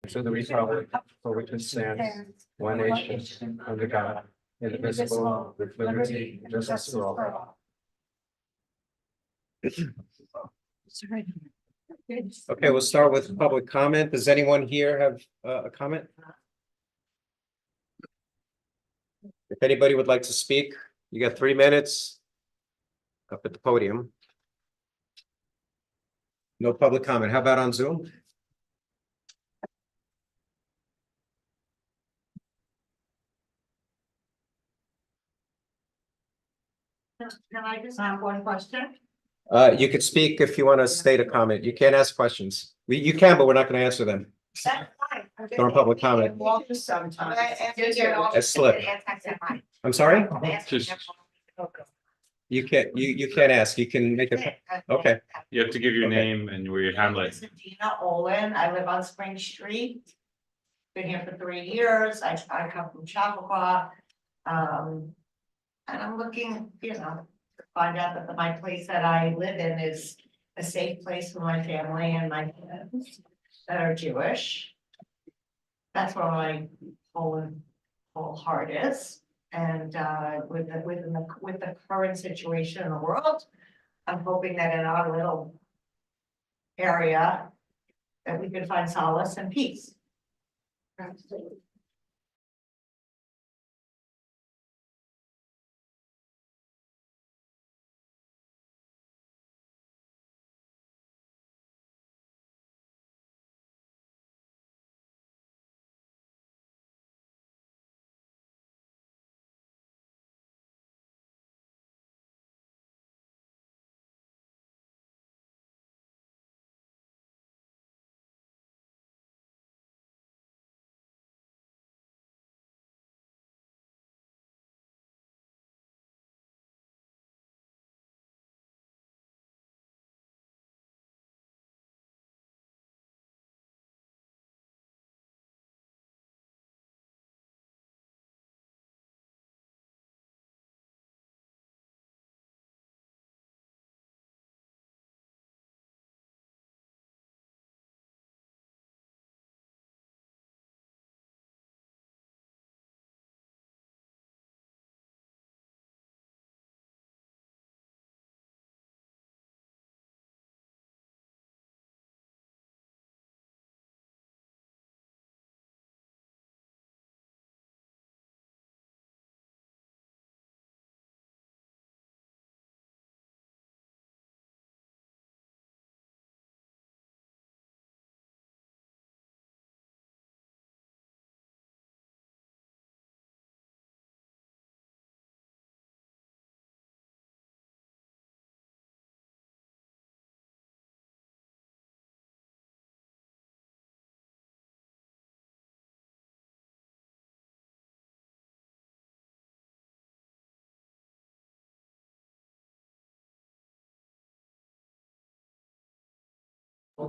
to the republic for which it stands, one nation, under God, indivisible, with liberty and justice for all. Okay, we'll start with public comment. Does anyone here have a comment? If anybody would like to speak, you got 3 minutes up at the podium. No public comment. How about on Zoom? Can I just have one question? You could speak if you want to state a comment. You can't ask questions. You can, but we're not going to answer them. That's fine. During public comment. A slip. I'm sorry? You can't ask. You can make it. Okay. You have to give your name and where your hamlet. Dina Olin. I live on Spring Street. Been here for 3 years. I come from Chappaqua. And I'm looking, to find out that my place that I live in is a safe place for my family and my friends that are Jewish. That's where my whole heart is. And with the current situation in the world, I'm hoping that in our little area that we can find solace and peace.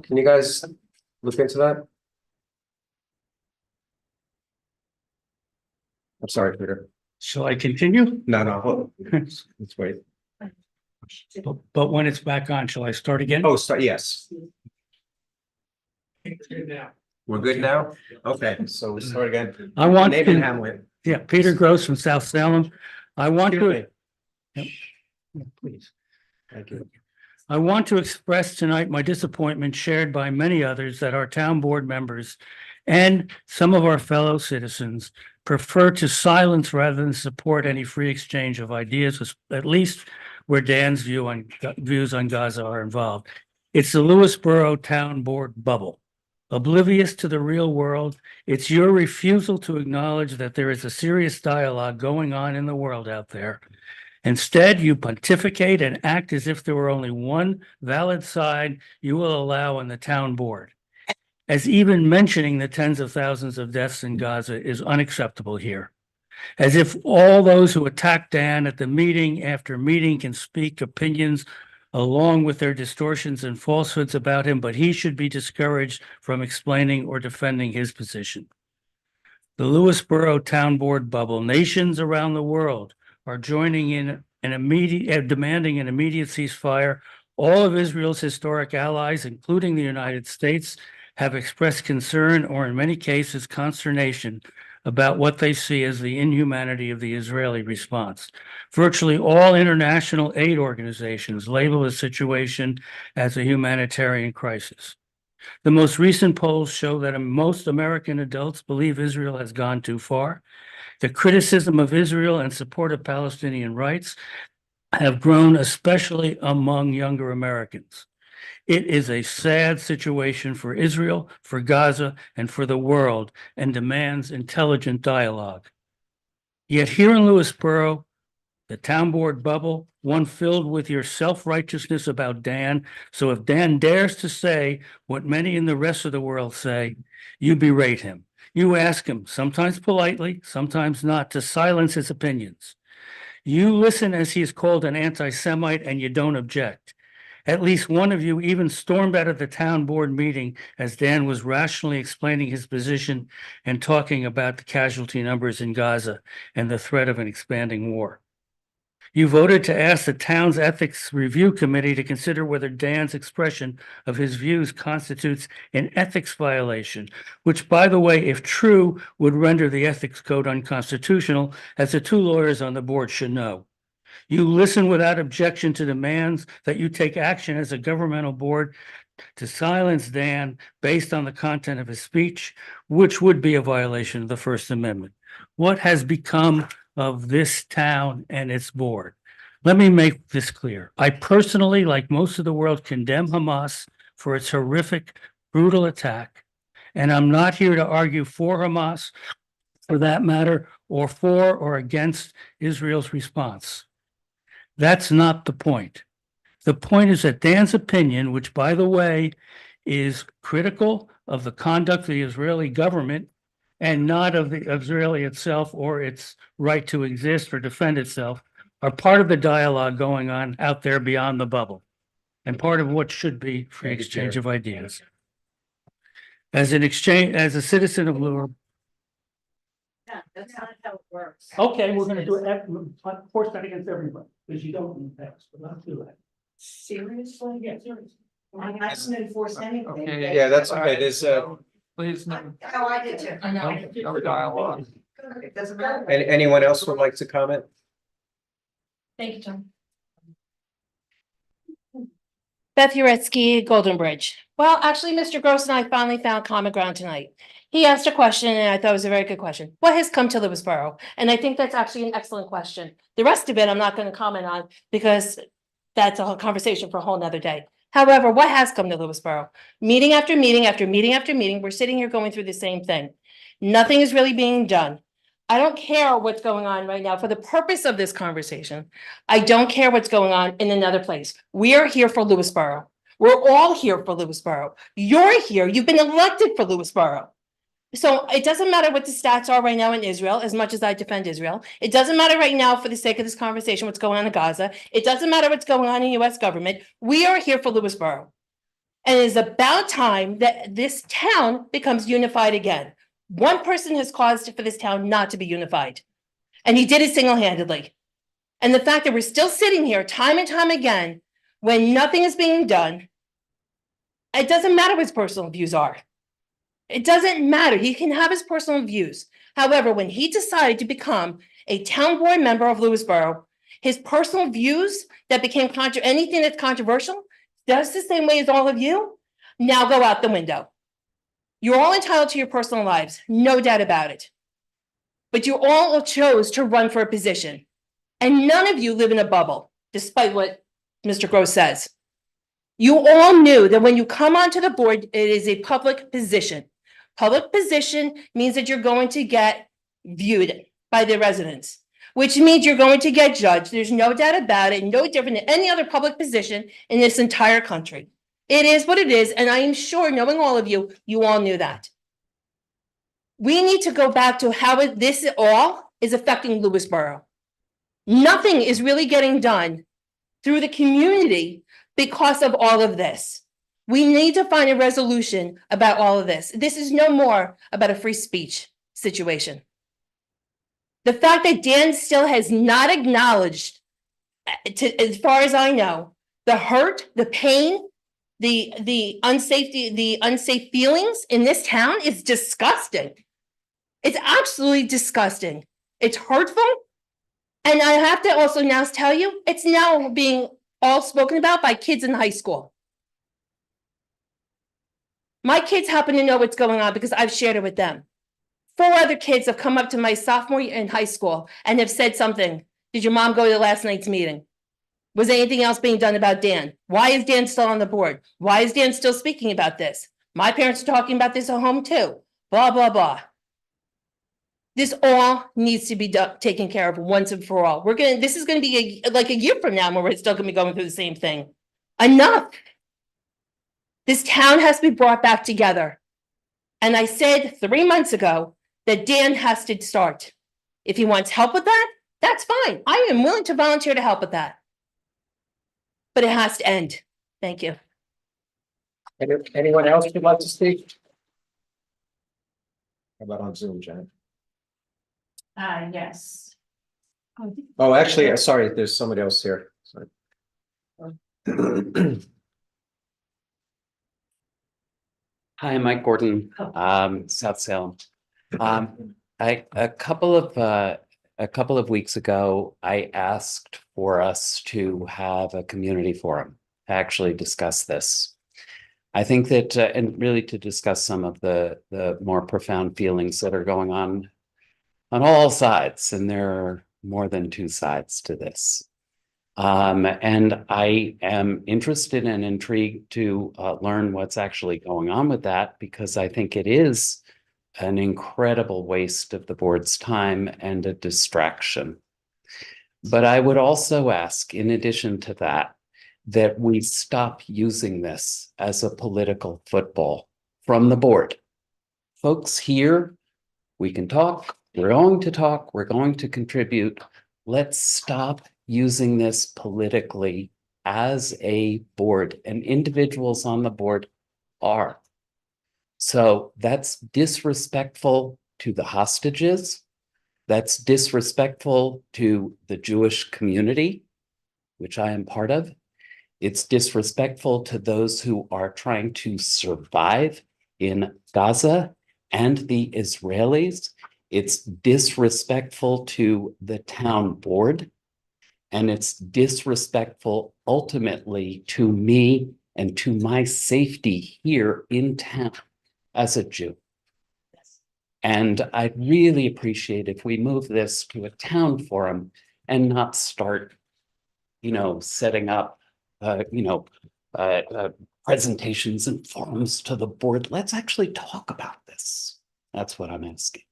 Can you guys look into that? I'm sorry, Peter. Shall I continue? No, hold on. Let's wait. But when it's back on, shall I start again? Oh, start, yes. We're good now? Okay, so we start again. I want Name and to, hamlet. yeah, Peter Gross from South Salem. I want Excuse to, me. yeah, please. Thank you. I want to express tonight my disappointment shared by many others that our town board members and some of our fellow citizens prefer to silence rather than support any free exchange of ideas, at least where Dan's views on Gaza are involved. It's the Lewisboro town board bubble. Oblivious to the real world, it's your refusal to acknowledge that there is a serious dialogue going on in the world out there. Instead, you pontificate and act as if there were only one valid side you will allow on the town board. As even mentioning the tens of thousands of deaths in Gaza is unacceptable here. As if all those who attack Dan at the meeting after meeting can speak opinions along with their distortions and falsehoods about him, but he should be discouraged from explaining or defending his position. The Lewisboro town board bubble, nations around the world are joining in demanding an immediate ceasefire. All of Israel's historic allies, including the United States, have expressed concern or in many cases consternation about what they see as the inhumanity of the Israeli response. Virtually all international aid organizations label the situation as a humanitarian crisis. The most recent polls show that most American adults believe Israel has gone too far. The criticism of Israel and support of Palestinian rights have grown, especially among younger Americans. It is a sad situation for Israel, for Gaza, and for the world, and demands intelligent dialogue. Yet here in Lewisboro, the town board bubble, one filled with your self-righteousness about Dan. So if Dan dares to say what many in the rest of the world say, you berate him. You ask him, sometimes politely, sometimes not, to silence his opinions. You listen as he is called an anti-Semite and you don't object. At least one of you even stormed out of the town board meeting as Dan was rationally explaining his position and talking about the casualty numbers in Gaza and the threat of an expanding war. You voted to ask the town's ethics review committee to consider whether Dan's expression of his views constitutes an ethics violation, which, by the way, if true, would render the ethics code unconstitutional, as the two lawyers on the board should know. You listen without objection to demands that you take action as a governmental board to silence Dan based on the content of his speech, which would be a violation of the First Amendment. What has become of this town and its board? Let me make this clear. I personally, like most of the world, condemn Hamas for its horrific, brutal attack. And I'm not here to argue for Hamas, for that matter, or for or against Israel's response. That's not the point. The point is that Dan's opinion, which, by the way, is critical of the conduct of the Israeli government and not of the Israeli itself or its right to exist or defend itself, are part of the dialogue going on out there beyond the bubble and part of what should be free exchange of ideas. As a citizen of Lewisboro. Yeah, that's not how it works. Okay, we're gonna do it, force that against everybody, because you don't need that, but let's do that. Seriously? Yeah, seriously. I haven't enforced anything. Okay, Yeah, that's okay. There's Please, no, Oh, I did too. I know, no dialogue. It doesn't matter. anyone else would like to comment? Thank you, John. Beth Uretsky, Golden Bridge. Well, actually, Mr. Gross and I finally found common ground tonight. He asked a question and I thought it was a very good question. What has come to Lewisboro? And I think that's actually an excellent question. The rest of it, I'm not going to comment on because that's a whole conversation for a whole nother day. However, what has come to Lewisboro? Meeting after meeting after meeting after meeting, we're sitting here going through the same thing. Nothing is really being done. I don't care what's going on right now for the purpose of this conversation. I don't care what's going on in another place. We are here for Lewisboro. We're all here for Lewisboro. You're here. You've been elected for Lewisboro. So it doesn't matter what the stats are right now in Israel, as much as I defend Israel. It doesn't matter right now for the sake of this conversation, what's going on in Gaza. It doesn't matter what's going on in US government. We are here for Lewisboro. And it is about time that this town becomes unified again. One person has caused for this town not to be unified. And he did it single-handedly. And the fact that we're still sitting here time and time again, when nothing is being done, it doesn't matter what his personal views are. It doesn't matter. He can have his personal views. However, when he decided to become a town board member of Lewisboro, his personal views that became anything that's controversial, just the same way as all of you, now go out the window. You're all entitled to your personal lives, no doubt about it. But you all chose to run for a position. And none of you live in a bubble, despite what Mr. Gross says. You all knew that when you come onto the board, it is a public position. Public position means that you're going to get viewed by the residents, which means you're going to get judged. There's no doubt about it, no different than any other public position in this entire country. It is what it is, and I am sure, knowing all of you, you all knew that. We need to go back to how this all is affecting Lewisboro. Nothing is really getting done through the community because of all of this. We need to find a resolution about all of this. This is no more about a free speech situation. The fact that Dan still has not acknowledged, as far as I know, the hurt, the pain, the unsafe feelings in this town is disgusting. It's absolutely disgusting. It's hurtful. And I have to also now tell you, it's now being all spoken about by kids in high school. My kids happen to know what's going on because I've shared it with them. 4 other kids have come up to my sophomore year in high school and have said something. Did your mom go to last night's meeting? Was anything else being done about Dan? Why is Dan still on the board? Why is Dan still speaking about this? My parents are talking about this at home too. Blah, blah, blah. This all needs to be taken care of once and for all. This is gonna be like a year from now where we're still gonna be going through the same thing. Enough. This town has to be brought back together. And I said 3 months ago that Dan has to start. If he wants help with that, that's fine. I am willing to volunteer to help with that. But it has to end. Thank you. Anyone else would like to speak? How about on Zoom, Jen? Yes. Oh, actually, sorry, there's somebody else here. Sorry. Hi, Mike Gordon, South Salem. A couple of weeks ago, I asked for us to have a community forum to actually discuss this. I think that, and really to discuss some of the more profound feelings that are going on all sides, and there are more than 2 sides to this. And I am interested and intrigued to learn what's actually going on with that, because I think it is an incredible waste of the board's time and a distraction. But I would also ask, in addition to that, that we stop using this as a political football from the board. Folks here, we can talk, we're going to talk, we're going to contribute. Let's stop using this politically as a board, and individuals on the board are. So that's disrespectful to the hostages. That's disrespectful to the Jewish community, which I am part of. It's disrespectful to those who are trying to survive in Gaza and the Israelis. It's disrespectful to the town board. And it's disrespectful ultimately to me and to my safety here in town as a Jew. And I'd really appreciate if we move this to a town forum and not start, setting up, presentations and forums to the board. Let's actually talk about this. That's what I'm asking.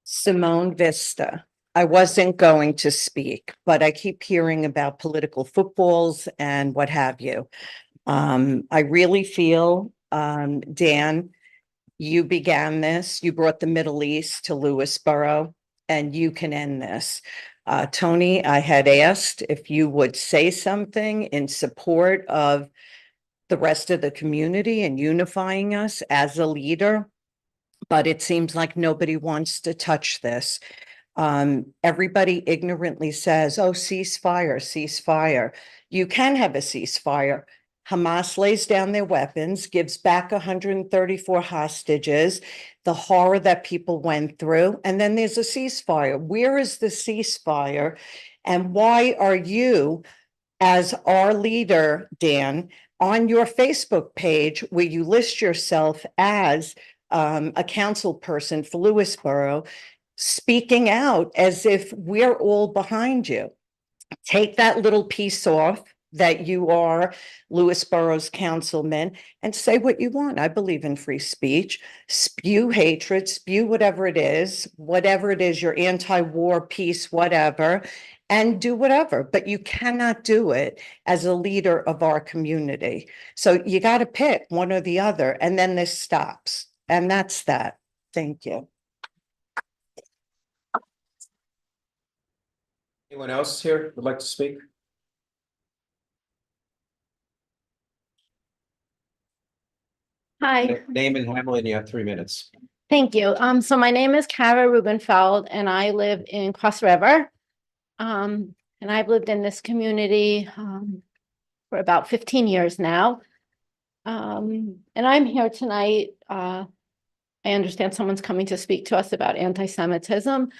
Simone Vista. I wasn't going to speak, but I keep hearing about political footballs and what have you. I really feel, Dan, you began this, you brought the Middle East to Lewisboro, and you can end this. Tony, I had asked if you would say something in support of the rest of the community and unifying us as a leader, but it seems like nobody wants to touch this. Everybody ignorantly says, oh, ceasefire, ceasefire. You can have a ceasefire. Hamas lays down their weapons, gives back 134 hostages, the horror that people went through, and then there's a ceasefire. Where is the ceasefire? And why are you, as our leader, Dan, on your Facebook page where you list yourself as a council person for Lewisboro, speaking out as if we're all behind you? Take that little piece off that you are Lewisboro's councilman and say what you want. I believe in free speech. Spew hatred, spew whatever it is, you're anti-war, peace, whatever, and do whatever. But you cannot do it as a leader of our community. So you got to pick one or the other, and then this stops. And that's that. Thank you. Anyone else here would like to speak? Hi, Name and Hamlin, you have 3 minutes. thank you. So my name is Kara Rubenfeld and I live in Cross River. And I've lived in this community, for about 15 years now. And I'm here tonight, I understand someone's coming to speak to us about anti-Semitism.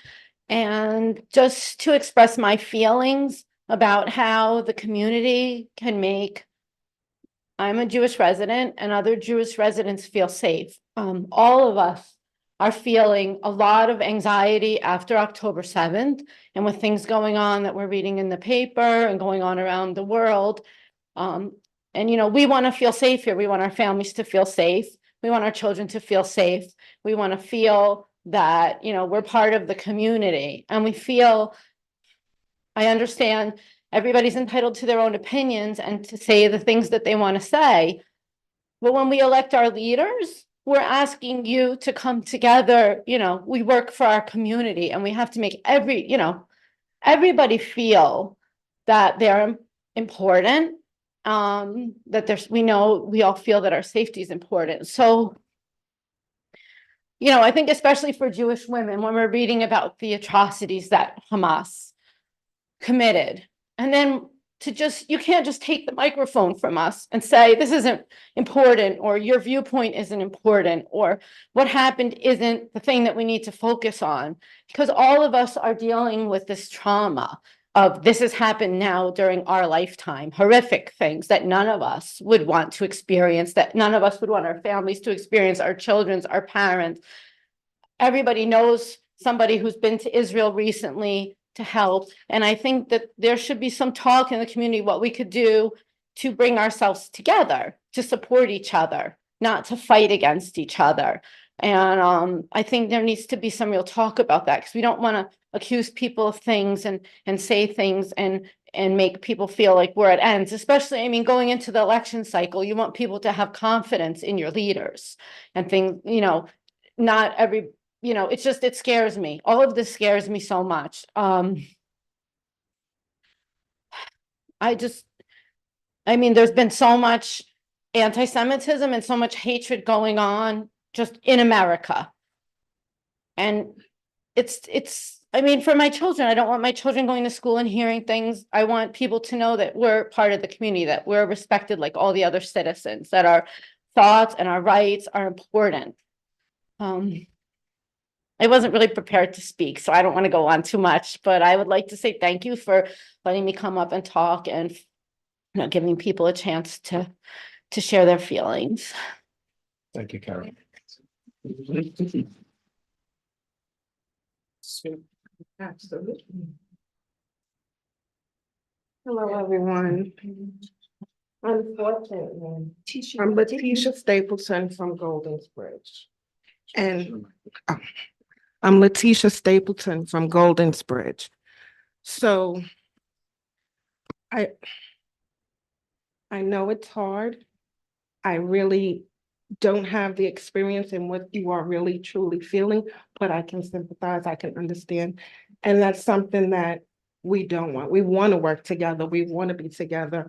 And just to express my feelings about how the community can make, I'm a Jewish resident and other Jewish residents feel safe. All of us are feeling a lot of anxiety after October 7th and with things going on that we're reading in the paper and going on around the world. And you know, we want to feel safe here. We want our families to feel safe. We want our children to feel safe. We want to feel that, you know, we're part of the community and we feel, I understand everybody's entitled to their own opinions and to say the things that they want to say. But when we elect our leaders, we're asking you to come together. You know, we work for our community and we have to make everybody feel that they're important. That we know we all feel that our safety is important. So, you know, I think especially for Jewish women, when we're reading about the atrocities that Hamas committed, and then you can't just take the microphone from us and say, this isn't important, or your viewpoint isn't important, or what happened isn't the thing that we need to focus on, because all of us are dealing with this trauma of this has happened now during our lifetime, horrific things that none of us would want to experience, that none of us would want our families to experience, our children's, our parents. Everybody knows somebody who's been to Israel recently to help. And I think that there should be some talk in the community, what we could do to bring ourselves together, to support each other, not to fight against each other. And I think there needs to be some real talk about that, because we don't want to accuse people of things and say things and make people feel like we're at ends, especially, I mean, going into the election cycle, you want people to have confidence in your leaders and things, you know, not every, you know, it's just, it scares me. All of this scares me so much. I mean, there's been so much anti-Semitism and so much hatred going on just in America. And I mean, for my children, I don't want my children going to school and hearing things. I want people to know that we're part of the community, that we're respected like all the other citizens, that our thoughts and our rights are important. I wasn't really prepared to speak, so I don't want to go on too much, but I would like to say thank you for letting me come up and talk and, you know, giving people a chance to share their feelings. Thank you, Karen. Absolutely. Hello, everyone. Unfortunately, I'm Letitia Stapleton from Golden's Bridge. And I'm Letitia Stapleton from Golden's Bridge. So I know it's hard. I really don't have the experience in what you are really truly feeling, but I can sympathize, I can understand. And that's something that we don't want. We want to work together. We want to be together.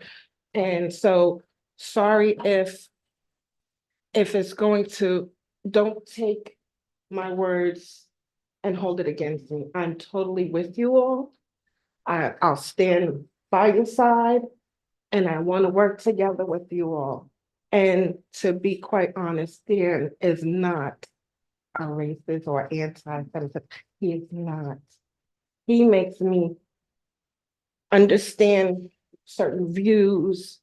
And so sorry if it's going to, don't take my words and hold it against me. I'm totally with you all. I'll stand by your side and I want to work together with you all. And to be quite honest, Dan is not a racist or anti-Semitic. He is not. He makes me understand certain views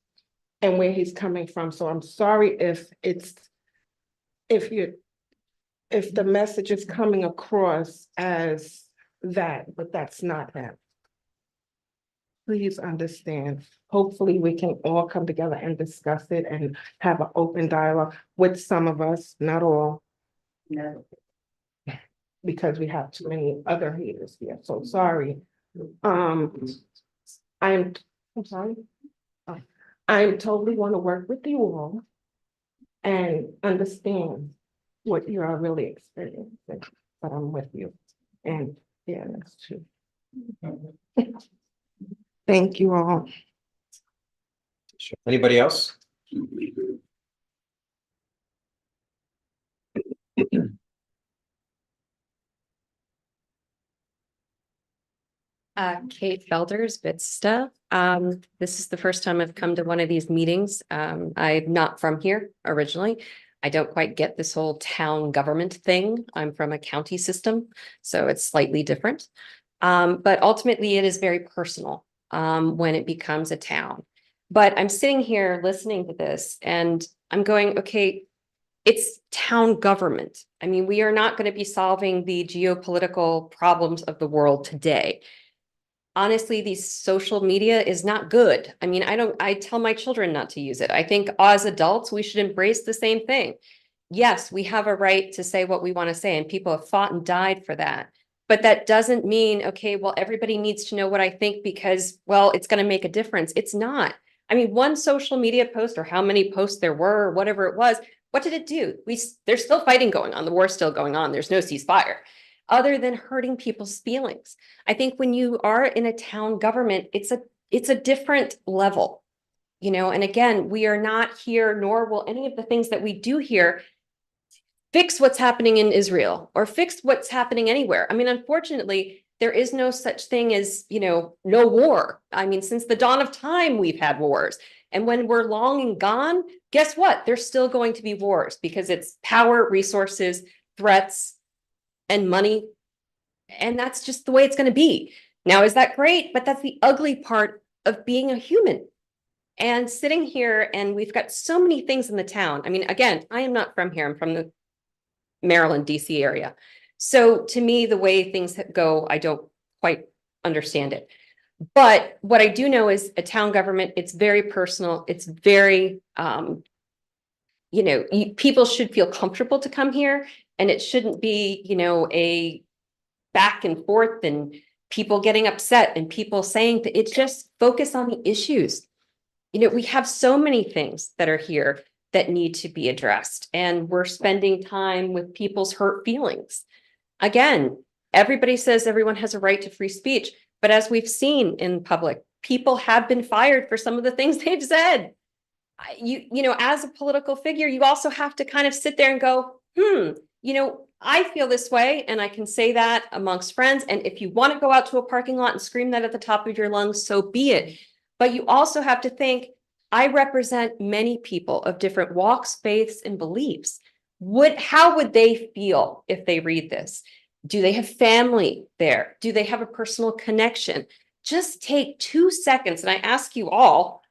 and where he's coming from. So I'm sorry if the message is coming across as that, but that's not him. Please understand. Hopefully we can all come together and discuss it and have an open dialogue with some of us, not all. No. Because we have too many other haters here. So sorry. I'm sorry. I totally want to work with you all and understand what you are really experiencing, but I'm with you. And yeah, that's true. Thank you all. Sure. Anybody else? Kate Felders, Vista. This is the first time I've come to one of these meetings. I'm not from here originally. I don't quite get this whole town government thing. I'm from a county system, so it's slightly different. But ultimately it is very personal, when it becomes a town. But I'm sitting here listening to this and I'm going, okay, it's town government. I mean, we are not going to be solving the geopolitical problems of the world today. Honestly, these social media is not good. I mean, I tell my children not to use it. I think as adults, we should embrace the same thing. Yes, we have a right to say what we want to say, and people have fought and died for that. But that doesn't mean, okay, well, everybody needs to know what I think because, well, it's going to make a difference. It's not. I mean, one social media post or how many posts there were or whatever it was, what did it do? There's still fighting going on. The war's still going on. There's no ceasefire other than hurting people's feelings. I think when you are in a town government, it's a different level, you know, and again, we are not here, nor will any of the things that we do here fix what's happening in Israel or fix what's happening anywhere. I mean, unfortunately, there is no such thing as, you know, no war. I mean, since the dawn of time, we've had wars. And when we're long and gone, guess what? There's still going to be wars because it's power, resources, threats, and money. And that's just the way it's going to be. Now, is that great? But that's the ugly part of being a human. And sitting here, and we've got so many things in the town. I mean, again, I am not from here. I'm from the Maryland, DC area. So to me, the way things go, I don't quite understand it. But what I do know is a town government, it's very personal. It's very, you know, people should feel comfortable to come here, and it shouldn't be, you know, a back and forth and people getting upset and people saying that. It's just focus on the issues. You know, we have so many things that are here that need to be addressed, and we're spending time with people's hurt feelings. Again, everybody says everyone has a right to free speech, but as we've seen in public, people have been fired for some of the things they've said. You know, as a political figure, you also have to kind of sit there and go, you know, I feel this way, and I can say that amongst friends. And if you want to go out to a parking lot and scream that at the top of your lungs, so be it. But you also have to think, I represent many people of different walks, faiths, and beliefs. How would they feel if they read this? Do they have family there? Do they have a personal connection? Just take 2 seconds, and I ask you all,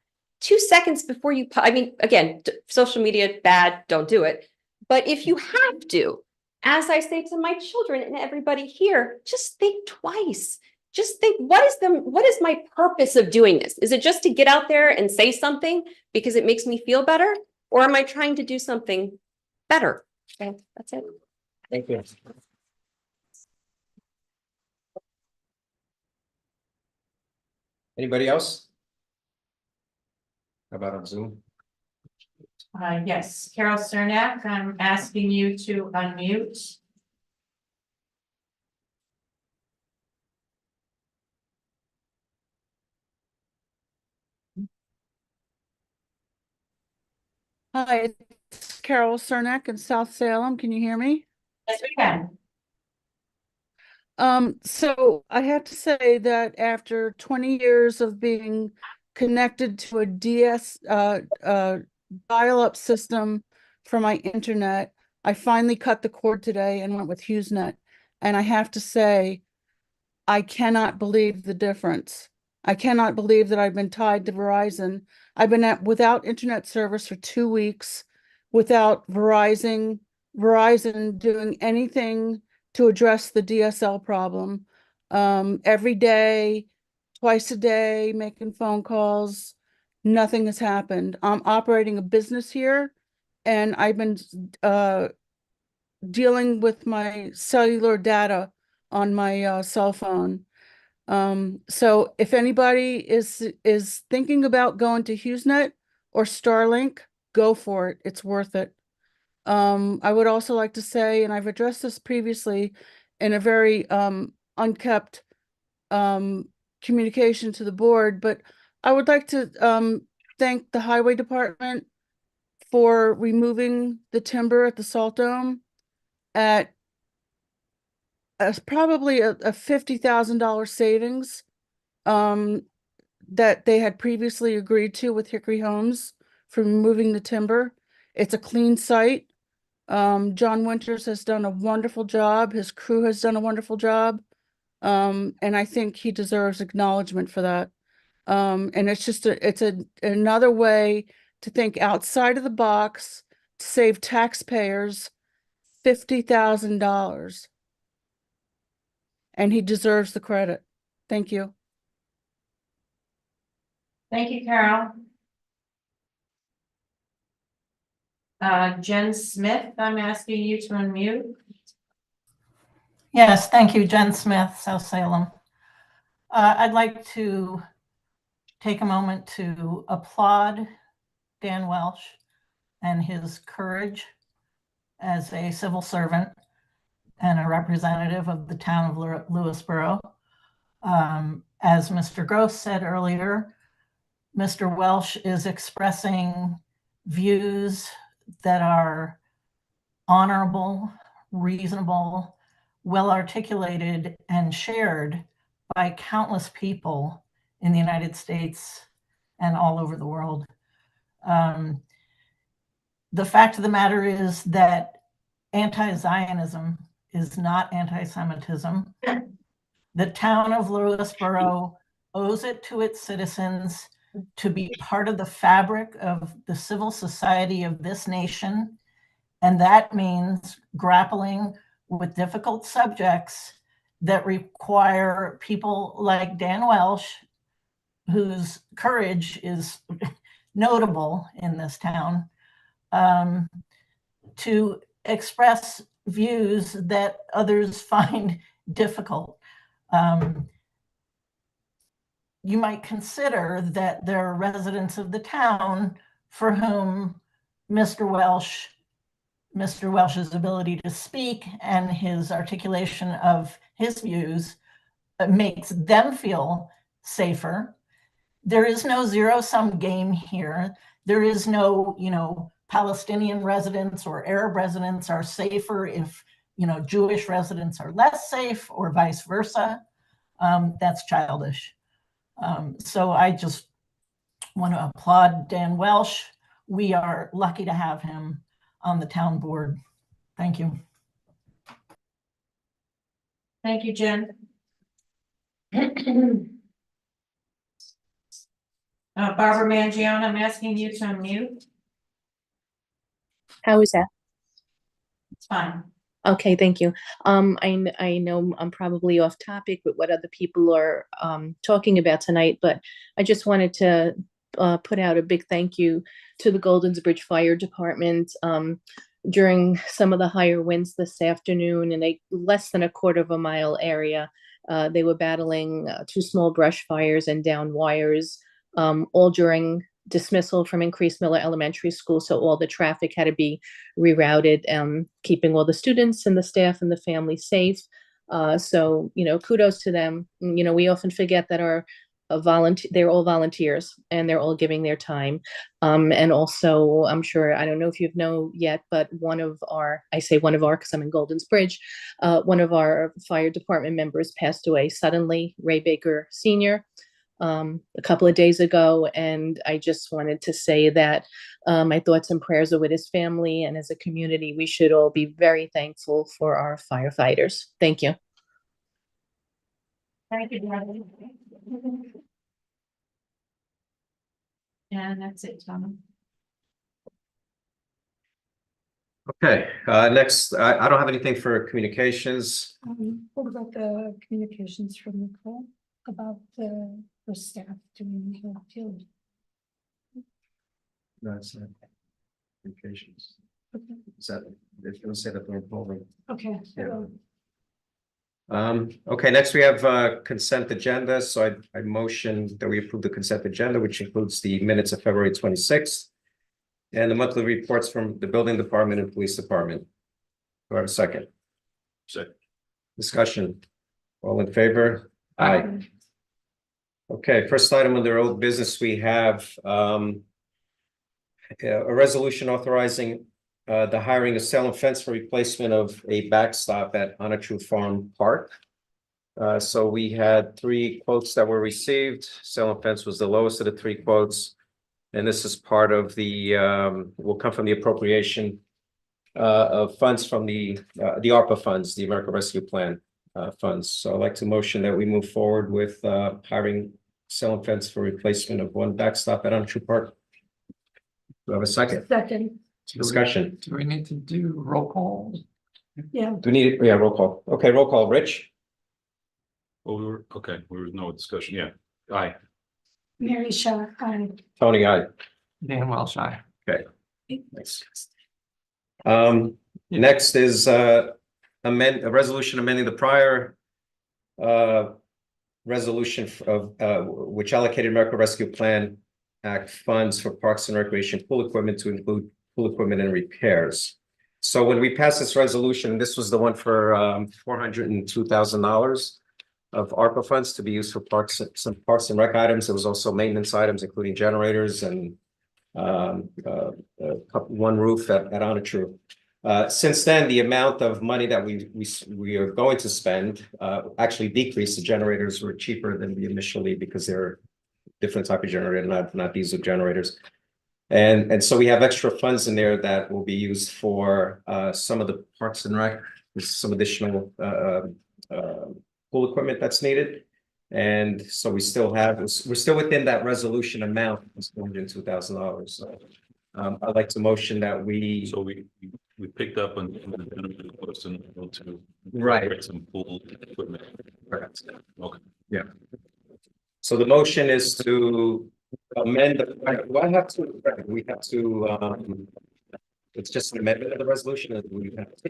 2 seconds before you, I mean, again, social media, bad, don't do it. But if you have to, as I say to my children and everybody here, just think twice. Just think, what is my purpose of doing this? Is it just to get out there and say something because it makes me feel better? Or am I trying to do something better? So that's it. Thank you. Anybody else? How about on Zoom? Yes, Carol Cernak, I'm asking you to unmute. Hi, it's Carol Cernak in South Salem. Can you hear me? Yes, we can. So I have to say that after 20 years of being connected to a dial-up system for my internet, I finally cut the cord today and went with HughesNet. And I have to say, I cannot believe the difference. I cannot believe that I've been tied to Verizon. I've been without internet service for 2 weeks, without Verizon doing anything to address the DSL problem. Every day, twice a day, making phone calls, nothing has happened. I'm operating a business here, and I've been dealing with my cellular data on my cell phone. So if anybody is thinking about going to HughesNet or Starlink, go for it. It's worth it. I would also like to say, and I've addressed this previously in a very unkept communication to the board, but I would like to thank the Highway Department for removing the timber at the Salt Dome at probably a $50,000 savings that they had previously agreed to with Hickory Homes for removing the timber. It's a clean site. John Winters has done a wonderful job. His crew has done a wonderful job. And I think he deserves acknowledgement for that. And it's just another way to think outside of the box to save taxpayers $50,000. And he deserves the credit. Thank you. Thank you, Carol. Jen Smith, I'm asking you to unmute. Yes, thank you, Jen Smith, South Salem. I'd like to take a moment to applaud Dan Welsh and his courage as a civil servant and a representative of the town of Lewisboro. As Mr. Gross said earlier, Mr. Welsh is expressing views that are honorable, reasonable, well articulated, and shared by countless people in the United States and all over the world. The fact of the matter is that anti-Zionism is not anti-Semitism. The town of Lewisboro owes it to its citizens to be part of the fabric of the civil society of this nation. And that means grappling with difficult subjects that require people like Dan Welsh, whose courage is notable in this town, to express views that others find difficult. You might consider that there are residents of the town for whom Mr. Welsh's ability to speak and his articulation of his views makes them feel safer. There is no zero-sum game here. There is no, Palestinian residents or Arab residents are safer if, Jewish residents are less safe or vice versa. That's childish. So I just want to applaud Dan Welsh. We are lucky to have him on the town board. Thank you. Thank you, Jen. Barbara Mangione, I'm asking you to unmute. How is that? It's fine. Okay, thank you. I know I'm probably off topic with what other people are talking about tonight, but I just wanted to put out a big thank you to the Goldensbridge Fire Department. During some of the higher winds this afternoon in a less than a quarter of a mile area, they were battling 2 small brush fires and down wires, all during dismissal from Increase Miller Elementary School. So all the traffic had to be rerouted, keeping all the students and the staff and the family safe. So, kudos to them. We often forget that they're all volunteers and they're all giving their time. And also, I'm sure, I don't know if you know yet, but I say one of our, because I'm in Goldensbridge, one of our fire department members passed away suddenly, Ray Baker Sr., a couple of days ago. And I just wanted to say that my thoughts and prayers are with his family, and as a community, we should all be very thankful for our firefighters. Thank you. Thank you, Barbara. And that's it, Tom. Okay, next, I don't have anything for communications. What about the communications from Nicole about the staff doing the field? That's communications. Okay. Is that, if you want to say that they're involving. Okay. Yeah. Okay, next we have consent agenda. So I motion that we approve the consent agenda, which includes the minutes of February 26th and the monthly reports from the building department and police department. Do I have a second? Second. Discussion. All in favor? Aye. Okay, first item under old business, we have a resolution authorizing the hiring of Salem Fence for replacement of a backstop at Onatru Farm Park. So we had 3 quotes that were received. Sail and Fence was the lowest of the 3 quotes. And this is part of the, will come from the appropriation of funds from the ARPA funds, the American Rescue Plan funds. So I'd like to motion that we move forward with hiring Sail and Fence for replacement of 1 backstop at Ontario Park. Do I have a second? Second, Discussion. Do we need to do roll call? yeah, Do we need it? Yeah, roll call. Okay, roll call. Rich? Well, we were no discussion, yeah. Aye. Mary Shaw, aye. Tony, aye. Dan Welsh, aye. Thanks. Next is a resolution amending the prior resolution of which allocated American Rescue Plan Act funds for parks and recreation pool equipment to include pool equipment and repairs. So when we passed this resolution, this was the one for $402,000 of ARPA funds to be used for some parks and rec items. There was also maintenance items, including generators and one roof at Ontario. Since then, the amount of money that we are going to spend actually decreased. The generators were cheaper than we initially because they're different type of generator, not diesel generators. And so we have extra funds in there that will be used for some of the parks and rec, some additional pool equipment that's needed. And so we're still within that resolution amount, it's $402,000. So I'd like to motion that we. So we picked up on the generator cost and to. Right. Some pool equipment. Correct. Okay. Yeah. So the motion is to amend the, we have to, it's just an amendment of the resolution. Or do we have to?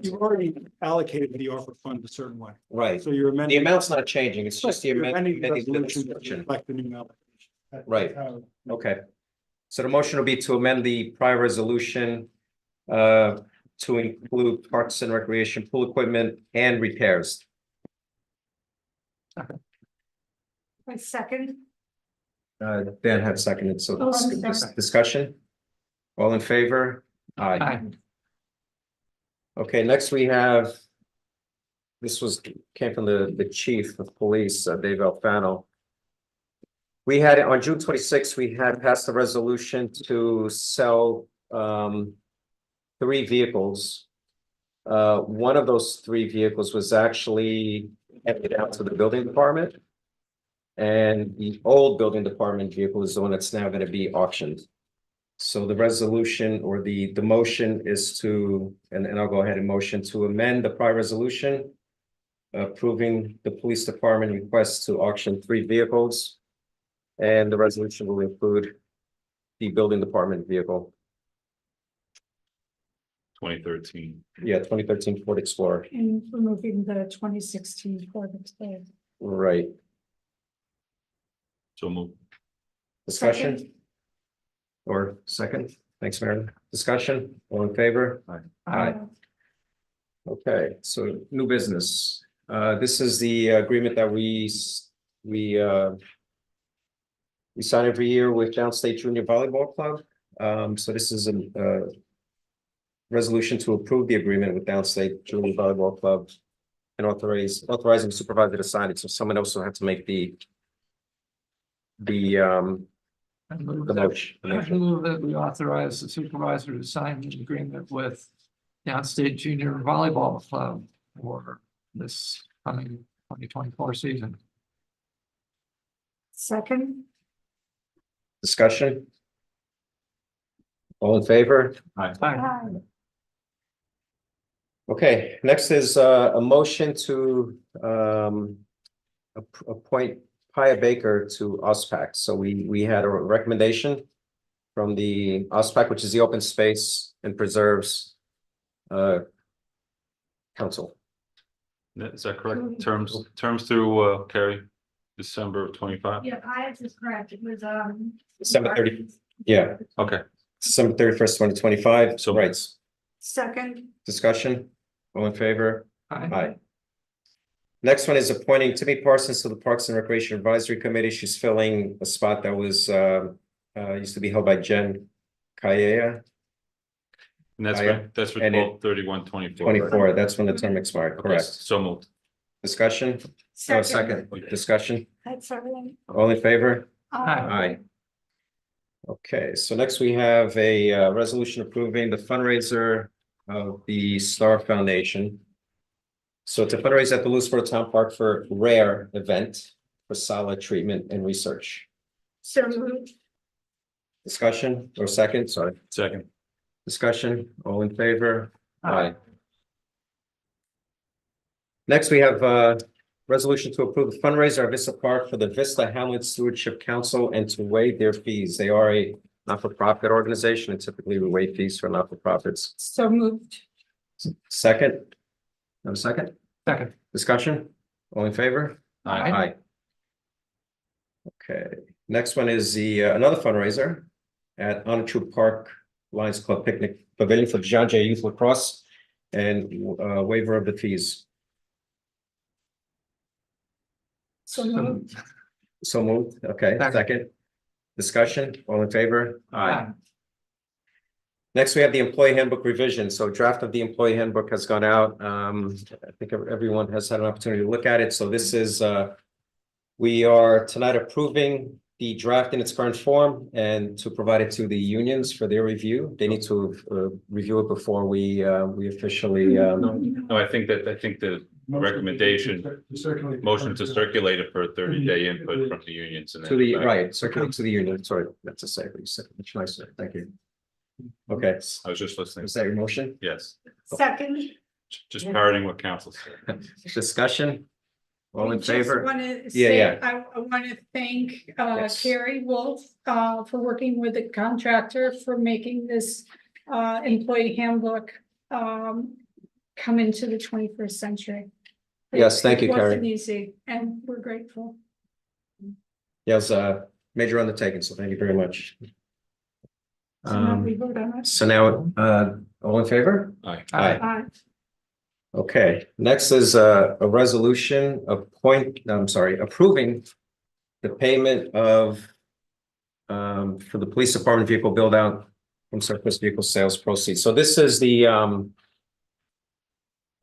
You've already allocated the ARPA fund a certain way. Right. So you're The amending. amount's not changing. It's just the You're amendment. amending the the resolution to description. reflect the new allocation. Right. Okay. So the motion will be to amend the prior resolution to include parks and recreation pool equipment and repairs. I second. Dan had seconded, so Oh, I'm sorry. discussion. All in favor? Aye. Aye. Okay, next we have. This came from the chief of police, Dave Alfano. We had on June 26th, we had passed a resolution to sell 3 vehicles. One of those 3 vehicles was actually handed out to the building department. And the old building department vehicle is the one that's now going to be auctioned. So the resolution or the motion is to, and I'll go ahead and motion to amend the prior resolution, approving the police department request to auction 3 vehicles. And the resolution will include the building department vehicle. 2013. Yeah, 2013 Ford Explorer. And removing the 2016 Ford Explorer. Right. So move. Discussion? Second. Or second? Thanks, Mary. Discussion? All in favor? Aye. Okay, so new business. This is the agreement that we sign every year with Downstate Junior Volleyball Club. So this is a resolution to approve the agreement with Downstate Junior Volleyball Club and authorizing the supervisor to sign it. So someone also had to make the I move motion. that we authorize the supervisor to sign an agreement with Downstate Junior Volleyball Club for this coming 2024 season. Second. Discussion? All in favor? Aye. Aye. Okay, next is a motion to appoint Pia Baker to OSPAC. So we had a recommendation from the OSPAC, which is the Open Space and Preserves Council. Is that correct? Terms through Carrie, December of 25? Yeah, I is correct. It was, December 30. Yeah, Okay. December 31st, 2025. So- Right. second. Discussion? All in favor? Aye. Aye. Next one is appointing Timmy Parsons to the Parks and Recreation Advisory Committee. She's filling a spot that was used to be held by Jen Kaya, And that's Aye. for And it- 31/24. 24. That's when the term expired, correct? So moved. Discussion? Oh, second, discussion? That's all right. All in favor? Aye. Aye. Okay, so next we have a resolution approving the fundraiser of the Star Foundation. So to fundraise at the Lewisboro Town Park for RARE event for solid treatment and research. So moved. Discussion or second, sorry, Second. discussion, all in favor? Aye. Next, we have resolution to approve the fundraiser at Vista Park for the Vista Hamlet Stewardship Council and to waive their fees. They are a not-for-profit organization and typically we waive fees for not-for-profits. So moved. Second? No second? Second. Discussion? All in favor? Aye. Aye. Okay, next one is the another fundraiser at Onachuk Park Lions Club Picnic Pavilion for John Jay Youth Lacrosse and waiver of the fees. So moved. So moved, okay, Second. second. Discussion, all in favor? Aye. Next, we have the employee handbook revision. So draft of the employee handbook has gone out. I think everyone has had an opportunity to look at it. So this is, we are tonight approving the draft in its current form and to provide it to the unions for their review. They need to review it before we officially. No, I think the recommendation, motion to circulate it for a 30-day input from the unions and then. To the, right, circulate to the union, sorry, that's to say, what you said, much nicer, thank you. Okay, I was just listening. is that your motion? Yes, Second. just parroting what council said. Discussion? All in I favor? just want to Yeah, say, yeah. I want to thank Yes. Carrie Wolf for working with the contractor for making this employee handbook come into the 21st century. Yes, thank you, It wasn't Carrie. easy, and we're grateful. Yes, major undertaking, so thank you very much. So now we vote on it. So now, all in favor? Aye. Aye. Aye. Okay, next is a resolution approving the payment of for the police department vehicle build out from surplus vehicle sales proceeds. So this is the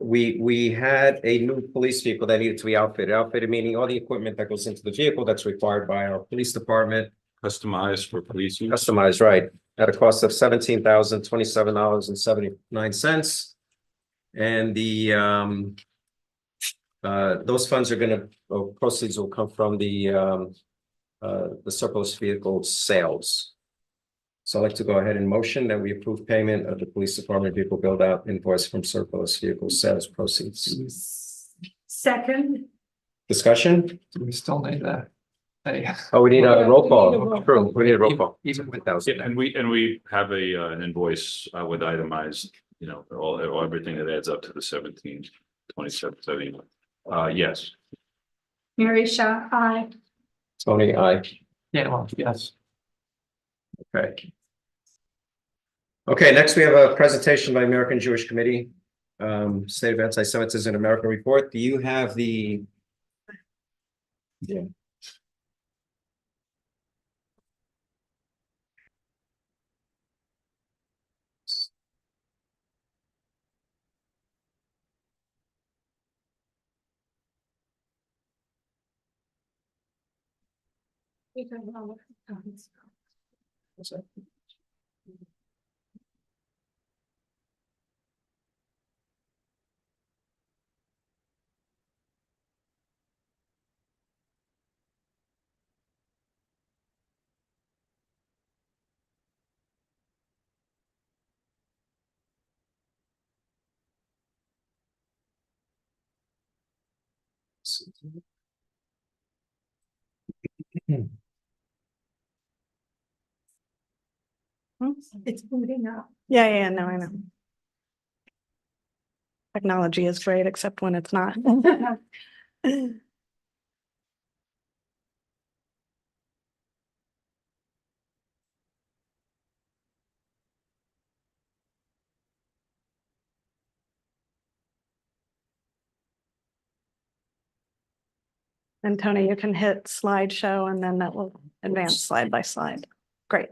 we had a new police vehicle that needed to be outfitted meaning all the equipment that goes into the vehicle that's required by our police department. Customized for police use. Customized, right, at a cost of $17,027.79. And the those funds are proceeds will come from the surplus vehicle sales. So I'd like to go ahead and motion that we approve payment of the police department vehicle build out invoice from surplus vehicle sales proceeds. Second. Discussion? Do we still need that? Hey. Oh, we need a roll call. We need a roll True, we need a roll call. Even with Yeah, and we have an invoice with itemized, all everything that adds up to the 17,2770. Yes. Mary Shaw, aye. Tony, aye. Yeah, well, yes. Okay. Okay, next we have a presentation by American Jewish Committee, State of Anti-Semitism in America report. Do you have the? Yeah. It's booting up. Yeah, no, I know. Technology is great, except when it's not. And Tony, you can hit slideshow and then that will advance slide by slide. Great.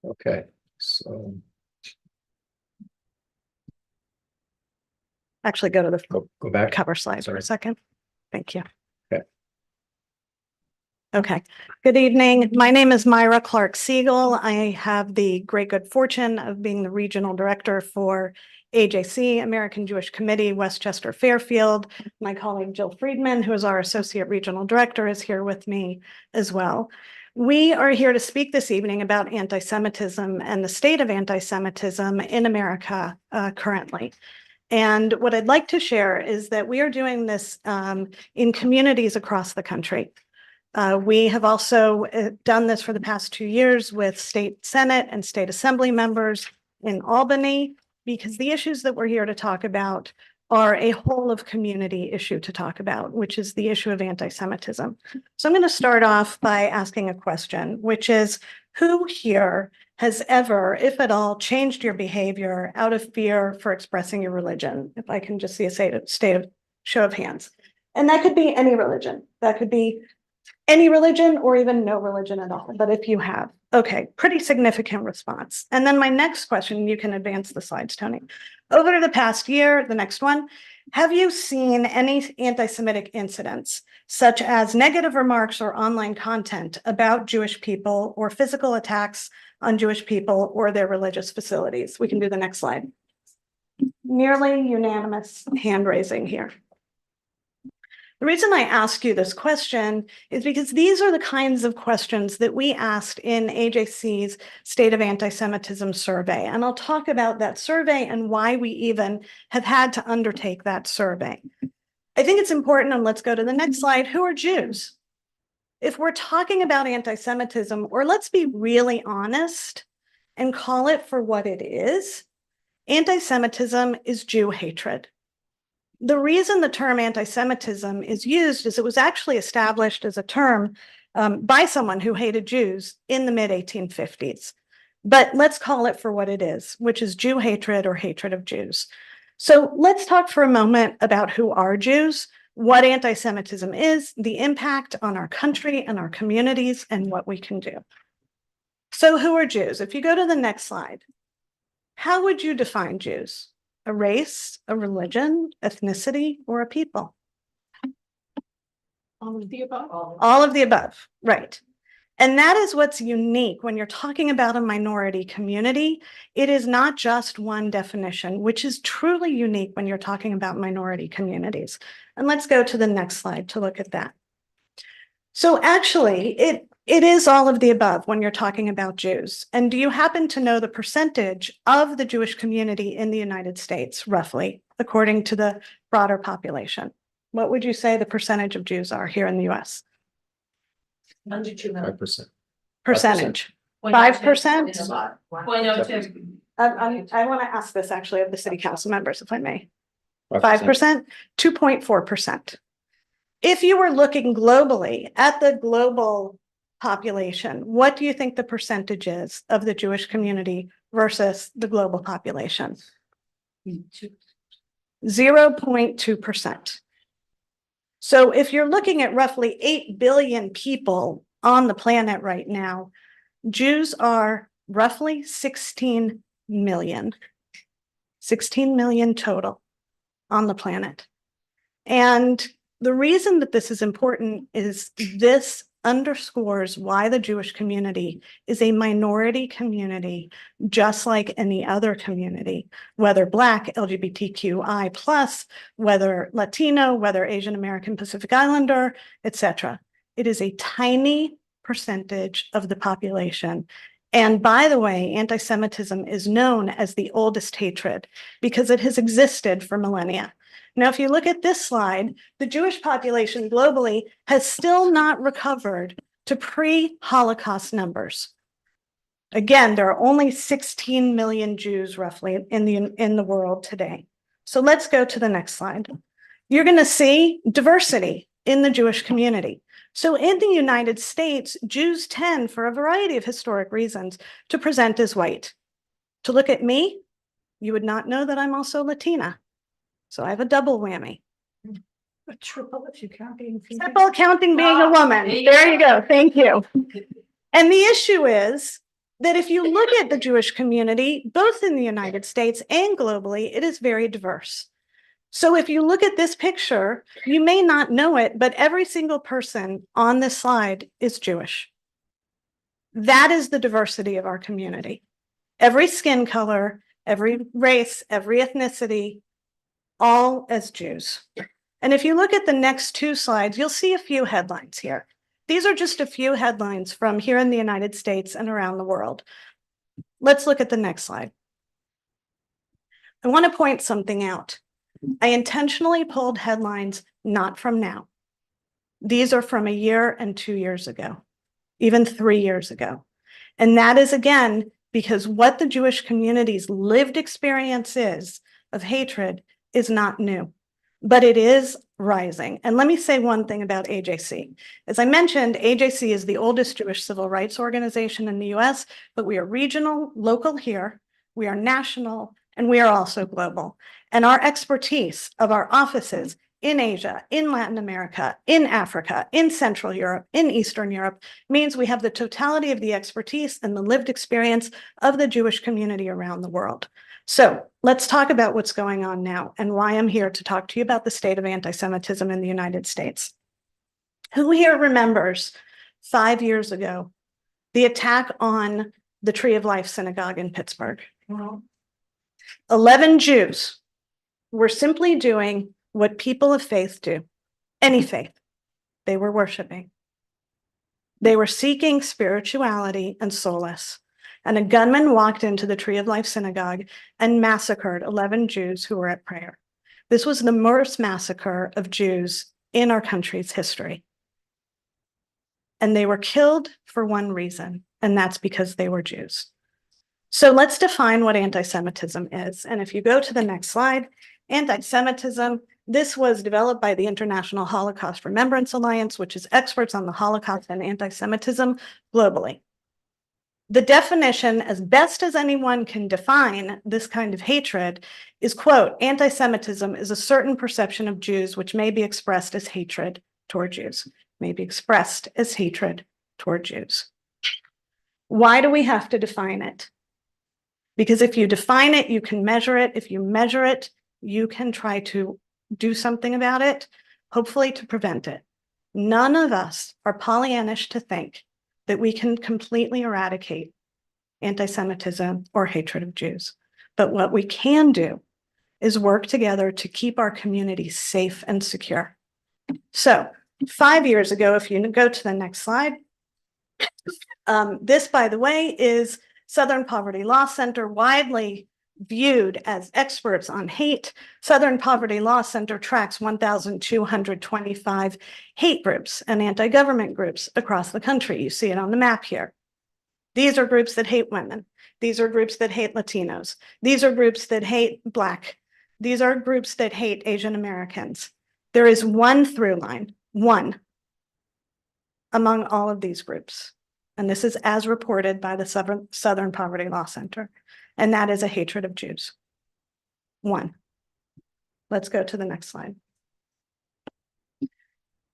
Okay, so. actually go to the Go back. cover slide for Sorry. a second. Thank you. Okay. Okay, good evening. My name is Myra Clark Siegel. I have the great good fortune of being the regional director for AJC, American Jewish Committee, Westchester Fairfield. My colleague Jill Friedman, who is our associate regional director, is here with me as well. We are here to speak this evening about anti-Semitism and the state of anti-Semitism in America currently. And what I'd like to share is that we are doing this in communities across the country. We have also done this for the past 2 years with state Senate and state assembly members in Albany, because the issues that we're here to talk about are a whole of community issue to talk about, which is the issue of anti-Semitism. So I'm going to start off by asking a question, which is, who here has ever, if at all, changed your behavior out of fear for expressing your religion? If I can just see a state of show of hands. And that could be any religion. That could be any religion or even no religion at all. But if you have, okay, pretty significant response. And then my next question, you can advance the slides, Tony. Over the past year, the next one, have you seen any anti-Semitic incidents, such as negative remarks or online content about Jewish people or physical attacks on Jewish people or their religious facilities? We can do the next slide. Nearly unanimous hand raising here. The reason I ask you this question is because these are the kinds of questions that we asked in AJC's State of Anti-Semitism survey. And I'll talk about that survey and why we even have had to undertake that survey. I think it's important, and let's go to the next slide, who are Jews? If we're talking about anti-Semitism, or let's be really honest and call it for what it is, anti-Semitism is Jew hatred. The reason the term anti-Semitism is used is it was actually established as a term by someone who hated Jews in the mid-1850s. But let's call it for what it is, which is Jew hatred or hatred of Jews. So let's talk for a moment about who are Jews, what anti-Semitism is, the impact on our country and our communities, and what we can do. So who are Jews? If you go to the next slide, how would you define Jews? A race, a religion, ethnicity, or a people? All of the above. All of the above, right. And that is what's unique when you're talking about a minority community. It is not just one definition, which is truly unique when you're talking about minority communities. And let's go to the next slide to look at that. So actually, it is all of the above when you're talking about Jews. And do you happen to know the percentage of the Jewish community in the United States, roughly, according to the broader population? What would you say the percentage of Jews are here in the US? 5%. Percentage. 5%? 0.02. I want to ask this actually of the city council members, if I may. 5%. 5%? 2.4%. If you were looking globally at the global population, what do you think the percentage is of the Jewish community versus the global population? 0.2%. So if you're looking at roughly 8 billion people on the planet right now, Jews are roughly 16 million. 16 million total on the planet. And the reason that this is important is this underscores why the Jewish community is a minority community, just like any other community, whether Black, LGBTQI+, whether Latino, whether Asian American Pacific Islander, etc. It is a tiny percentage of the population. And by the way, anti-Semitism is known as the oldest hatred because it has existed for millennia. Now, if you look at this slide, the Jewish population globally has still not recovered to pre-Holocaust numbers. Again, there are only 16 million Jews roughly in the world today. So let's go to the next slide. You're going to see diversity in the Jewish community. So in the United States, Jews tend, for a variety of historic reasons, to present as white. To look at me, you would not know that I'm also Latina. So I have a double whammy. A triple if you count being female. Triple counting being a woman. There you go. Thank you. And the issue is that if you look at the Jewish community, both in the United States and globally, it is very diverse. So if you look at this picture, you may not know it, but every single person on this slide is Jewish. That is the diversity of our community. Every skin color, every race, every ethnicity, all as Jews. And if you look at the next two slides, you'll see a few headlines here. These are just a few headlines from here in the United States and around the world. Let's look at the next slide. I want to point something out. I intentionally pulled headlines not from now. These are from a year and 2 years ago, even 3 years ago. And that is, again, because what the Jewish community's lived experience is of hatred is not new, but it is rising. And let me say one thing about AJC. As I mentioned, AJC is the oldest Jewish civil rights organization in the US, but we are regional, local here, we are national, and we are also global. And our expertise of our offices in Asia, in Latin America, in Africa, in Central Europe, in Eastern Europe, means we have the totality of the expertise and the lived experience of the Jewish community around the world. So let's talk about what's going on now and why I'm here to talk to you about the state of anti-Semitism in the United States. Who here remembers 5 years ago, the attack on the Tree of Life Synagogue in Pittsburgh? 11 Jews were simply doing what people of faith do, any faith. They were worshiping. They were seeking spirituality and solace. And a gunman walked into the Tree of Life Synagogue and massacred 11 Jews who were at prayer. This was the worst massacre of Jews in our country's history. And they were killed for one reason, and that's because they were Jews. So let's define what anti-Semitism is. And if you go to the next slide, anti-Semitism, this was developed by the International Holocaust Remembrance Alliance, which is experts on the Holocaust and anti-Semitism globally. The definition, as best as anyone can define this kind of hatred, is, quote, anti-Semitism is a certain perception of Jews which may be expressed as hatred toward Jews, may be expressed as hatred toward Jews. Why do we have to define it? Because if you define it, you can measure it. If you measure it, you can try to do something about it, hopefully to prevent it. None of us are Pollyannish to think that we can completely eradicate anti-Semitism or hatred of Jews. But what we can do is work together to keep our communities safe and secure. So 5 years ago, if you go to the next slide, this, by the way, is Southern Poverty Law Center, widely viewed as experts on hate. Southern Poverty Law Center tracks 1,225 hate groups and anti-government groups across the country. You see it on the map here. These are groups that hate women. These are groups that hate Latinos. These are groups that hate Black. These are groups that hate Asian Americans. There is one through line, one, among all of these groups. And this is as reported by the Southern Poverty Law Center. And that is a hatred of Jews. One. Let's go to the next slide.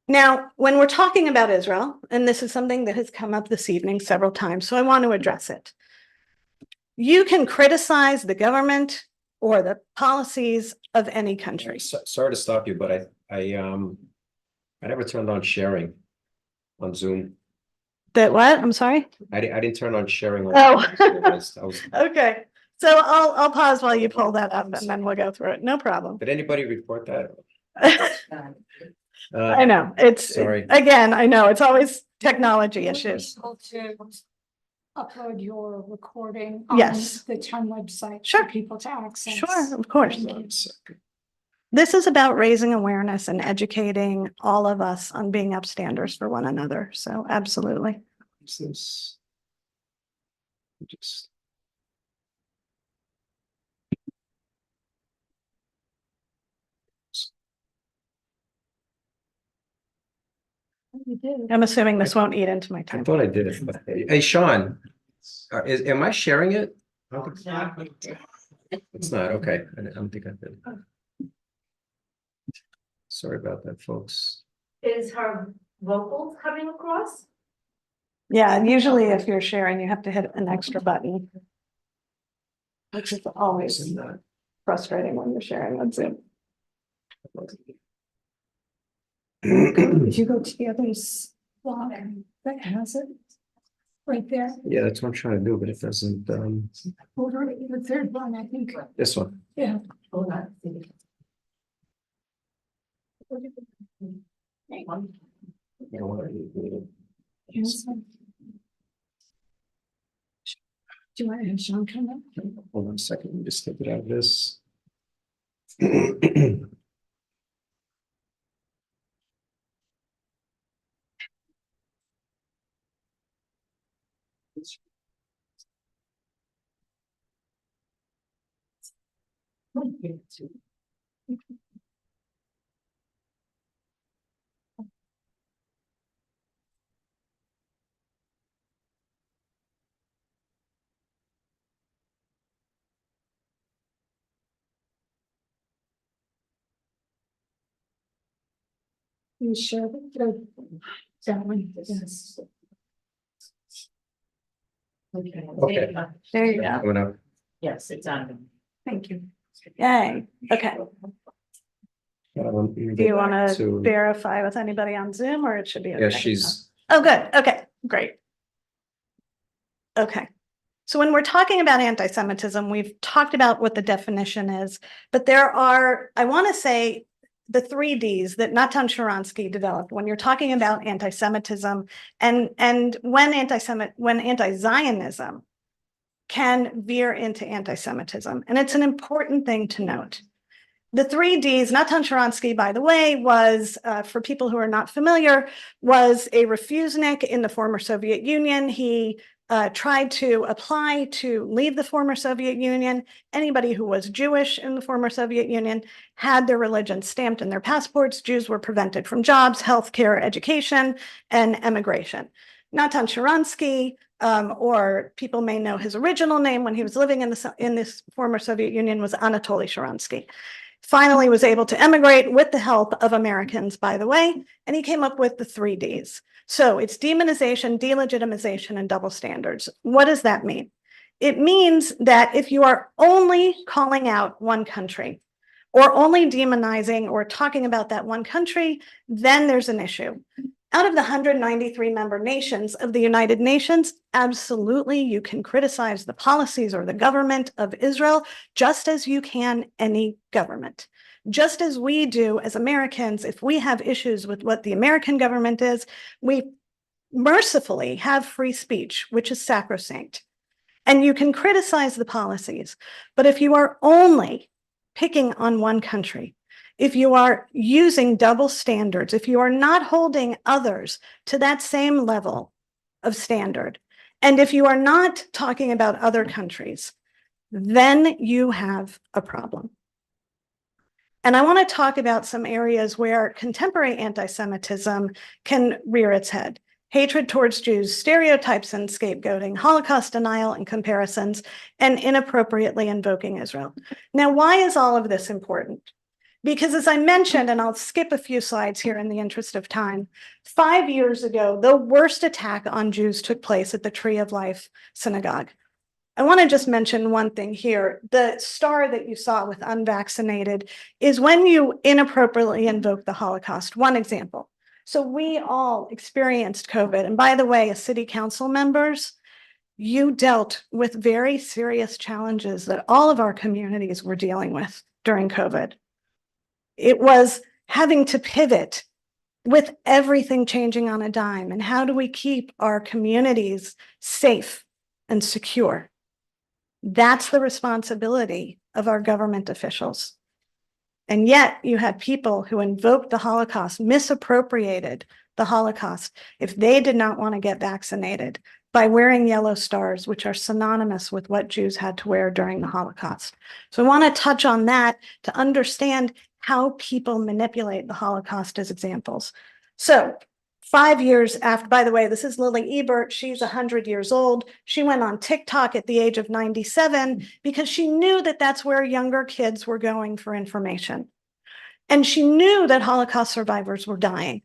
Now, when we're talking about Israel, and this is something that has come up this evening several times, so I want to address it. You can criticize the government or the policies of any country. Sorry to stop you, but I never turned on sharing on Zoom. That what? I'm sorry? I didn't turn on sharing. Oh. I was, Okay, so I'll pause while you pull that up and then we'll go through it. No problem. did anybody report that? I know, it's, Sorry. again, I know, it's always technology issues. Able to upload your recording Yes. on the town website Sure. for people to access. Sure, of course. Thank you. This is about raising awareness and educating all of us on being upstanders for one another. So absolutely. What's this? Just. I'm assuming this won't eat into my I time. thought I did it, but hey, Sean, am I sharing it? I don't think- It's not, okay. I don't think I did. Sorry about that, folks. Is her vocals coming across? Yeah, usually if you're sharing, you have to hit an extra button, which is always frustrating when you're sharing on Zoom. If you go to the other's blog, that has it. Right there, Yeah, that's what I'm trying to do, but it doesn't, over the third one, I think, this one. yeah. I don't want to- Here's one. Do you want to have Sean come up? Hold on a second, let me just take it out of this. You sure? That one, yes. Okay. There you go. Coming up. Yes, it's on. Thank you. Yay. Okay. Do Do you want to verify with anybody on Zoom or it should be? Yeah, okay? she's, Oh, good. Okay, great. Okay. So when we're talking about anti-Semitism, we've talked about what the definition is, but there are, I want to say, the 3 Ds that Natan Sharansky developed when you're talking about anti-Semitism and when anti-Zionism can veer into anti-Semitism. And it's an important thing to note. The 3 Ds, Natan Sharansky, by the way, was, for people who are not familiar, was a refusenik in the former Soviet Union. He tried to apply to leave the former Soviet Union. Anybody who was Jewish in the former Soviet Union had their religion stamped in their passports. Jews were prevented from jobs, healthcare, education, and emigration. Natan Sharansky, or people may know his original name when he was living in this former Soviet Union, was Anatoly Sharansky. Finally was able to emigrate with the help of Americans, by the way, and he came up with the 3 Ds. So it's demonization, delegitimization, and double standards. What does that mean? It means that if you are only calling out one country or only demonizing or talking about that one country, then there's an issue. Out of the 193 member nations of the United Nations, absolutely you can criticize the policies or the government of Israel just as you can any government. Just as we do as Americans, if we have issues with what the American government is, we mercifully have free speech, which is sacrosanct. And you can criticize the policies, but if you are only picking on one country, if you are using double standards, if you are not holding others to that same level of standard, and if you are not talking about other countries, then you have a problem. And I want to talk about some areas where contemporary anti-Semitism can rear its head. Hatred towards Jews, stereotypes and scapegoating, Holocaust denial and comparisons, and inappropriately invoking Israel. Now, why is all of this important? Because as I mentioned, and I'll skip a few slides here in the interest of time, 5 years ago, the worst attack on Jews took place at the Tree of Life Synagogue. I want to just mention one thing here. The star that you saw with unvaccinated is when you inappropriately invoke the Holocaust. One example. So we all experienced COVID. And by the way, as city council members, you dealt with very serious challenges that all of our communities were dealing with during COVID. It was having to pivot with everything changing on a dime. And how do we keep our communities safe and secure? That's the responsibility of our government officials. And yet you had people who invoked the Holocaust, misappropriated the Holocaust if they did not want to get vaccinated by wearing yellow stars, which are synonymous with what Jews had to wear during the Holocaust. So I want to touch on that to understand how people manipulate the Holocaust as examples. So 5 years after, by the way, this is Lily Ebert. She's 100 years old. She went on TikTok at the age of 97 because she knew that that's where younger kids were going for information. And she knew that Holocaust survivors were dying.